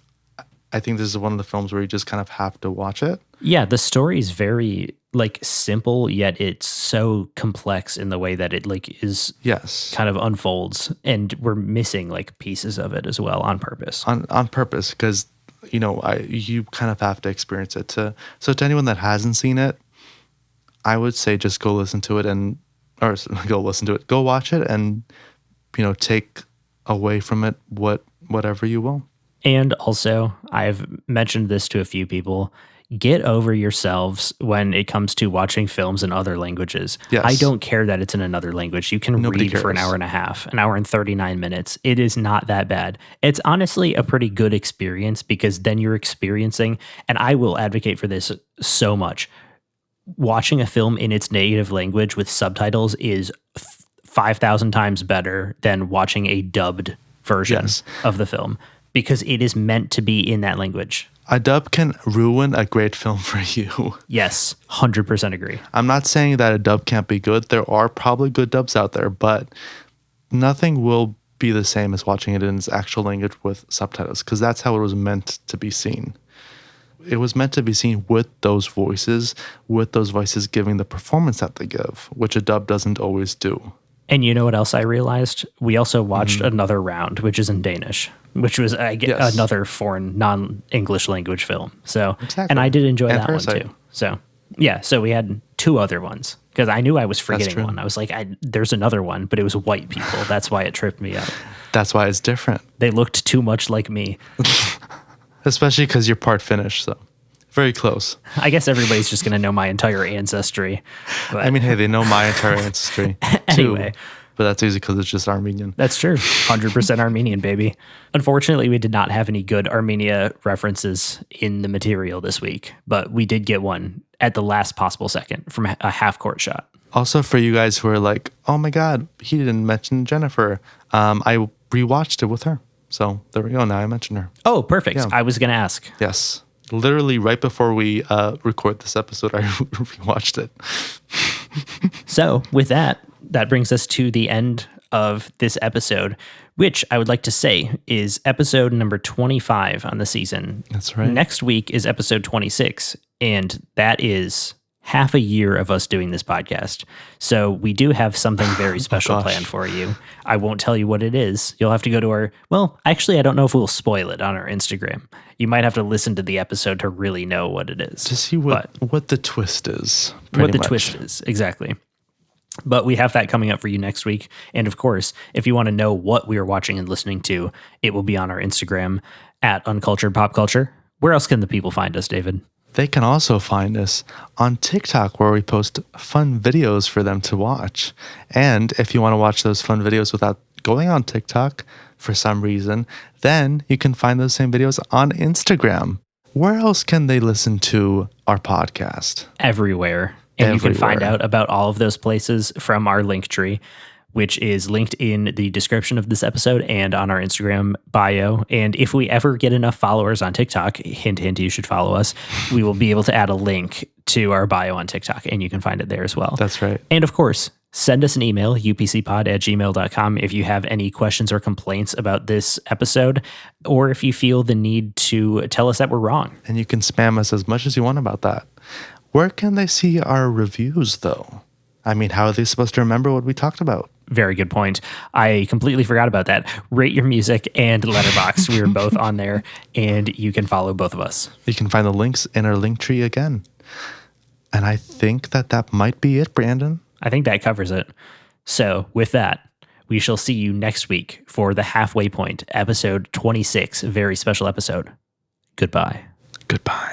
I think this is one of the films where you just kind of have to watch it. Yeah, the story is very like simple, yet it's so complex in the way that it like is kind of unfolds, and we're missing like pieces of it as well on purpose. On purpose, because you kind of have to experience it. So to anyone that hasn't seen it, I would say just go listen to it, go watch it, and take away from it whatever you will. And also, I've mentioned this to a few people. Get over yourselves when it comes to watching films in other languages. Yes. I don't care that it's in another language. You can Nobody read cares. for an hour and a half, an hour and 39 minutes. It is not that bad. It's honestly a pretty good experience because then you're experiencing, and I will advocate for this so much, watching a film in its native language with subtitles is 5,000 times better than watching a dubbed version of the film because it is meant to be in that language. A dub can ruin a great film for you. Yes, 100% agree. I'm not saying that a dub can't be good. There are probably good dubs out there, but nothing will be the same as watching it in its actual language with subtitles, because that's how it was meant to be seen. It was meant to be seen with those voices giving the performance that they give, which a dub doesn't always do. And you know what else I realized? We also watched another round, which is in Danish, which was another foreign, non-English language film. So, exactly. And I did enjoy that Parasite. One too. So, yeah, so we had 2 other ones because I knew I was forgetting one. I was like, there's another one, but it was white people. That's why it tripped me up. That's why it's different. They looked too much like me. Especially because you're part Finnish, so very close. I guess everybody's just going to know my entire ancestry. But. I mean, hey, they know my entire ancestry anyway. Too, but that's easy because it's just Armenian. That's true. 100% Armenian, baby. Unfortunately, we did not have any good Armenia references in the material this week, but we did get one at the last possible second from a half-court shot. Also, for you guys who are like, oh my God, he didn't mention Jennifer, I rewatched it with her. So there we go. Now I mentioned her. Oh, perfect. Yeah. I was going to ask. Yes. Literally right before we record this episode, I rewatched it. So with that brings us to the end of this episode, which I would like to say is episode number 25 on the season. That's right. Next week is episode 26, and that is half a year of us doing this podcast. So we do have something very special planned for you. I won't tell you what it is. You'll have to go to our, actually, I don't know if we'll spoil it on our Instagram. You might have to listen to the episode to really know what it is. To see what the twist is. What the twist is, exactly. But we have that coming up for you next week. And of course, if you want to know what we are watching and listening to, it will be on our Instagram at Uncultured Pop Culture. Where else can the people find us, David? They can also find us on TikTok, where we post fun videos for them to watch. And if you want to watch those fun videos without going on TikTok for some reason, then you can find those same videos on Instagram. Where else can they listen to our podcast? Everywhere. And you can find out about all of those places from our link tree, which is linked in the description of this episode and on our Instagram bio. And if we ever get enough followers on TikTok, hint, hint, you should follow us, we will be able to add a link to our bio on TikTok, and you can find it there as well. That's right. And of course, send us an email, upcpod@gmail.com, if you have any questions or complaints about this episode, or if you feel the need to tell us that we're wrong. And you can spam us as much as you want about that. Where can they see our reviews, though? I mean, how are they supposed to remember what we talked about? Very good point. I completely forgot about that. Rate Your Music and Letterboxd. We are both on there, and you can follow both of us. You can find the links in our link tree again. And I think that might be it, Brandon. I think that covers it. So with that, we shall see you next week for the Halfway Point, episode 26, a very special episode. Goodbye. Goodbye.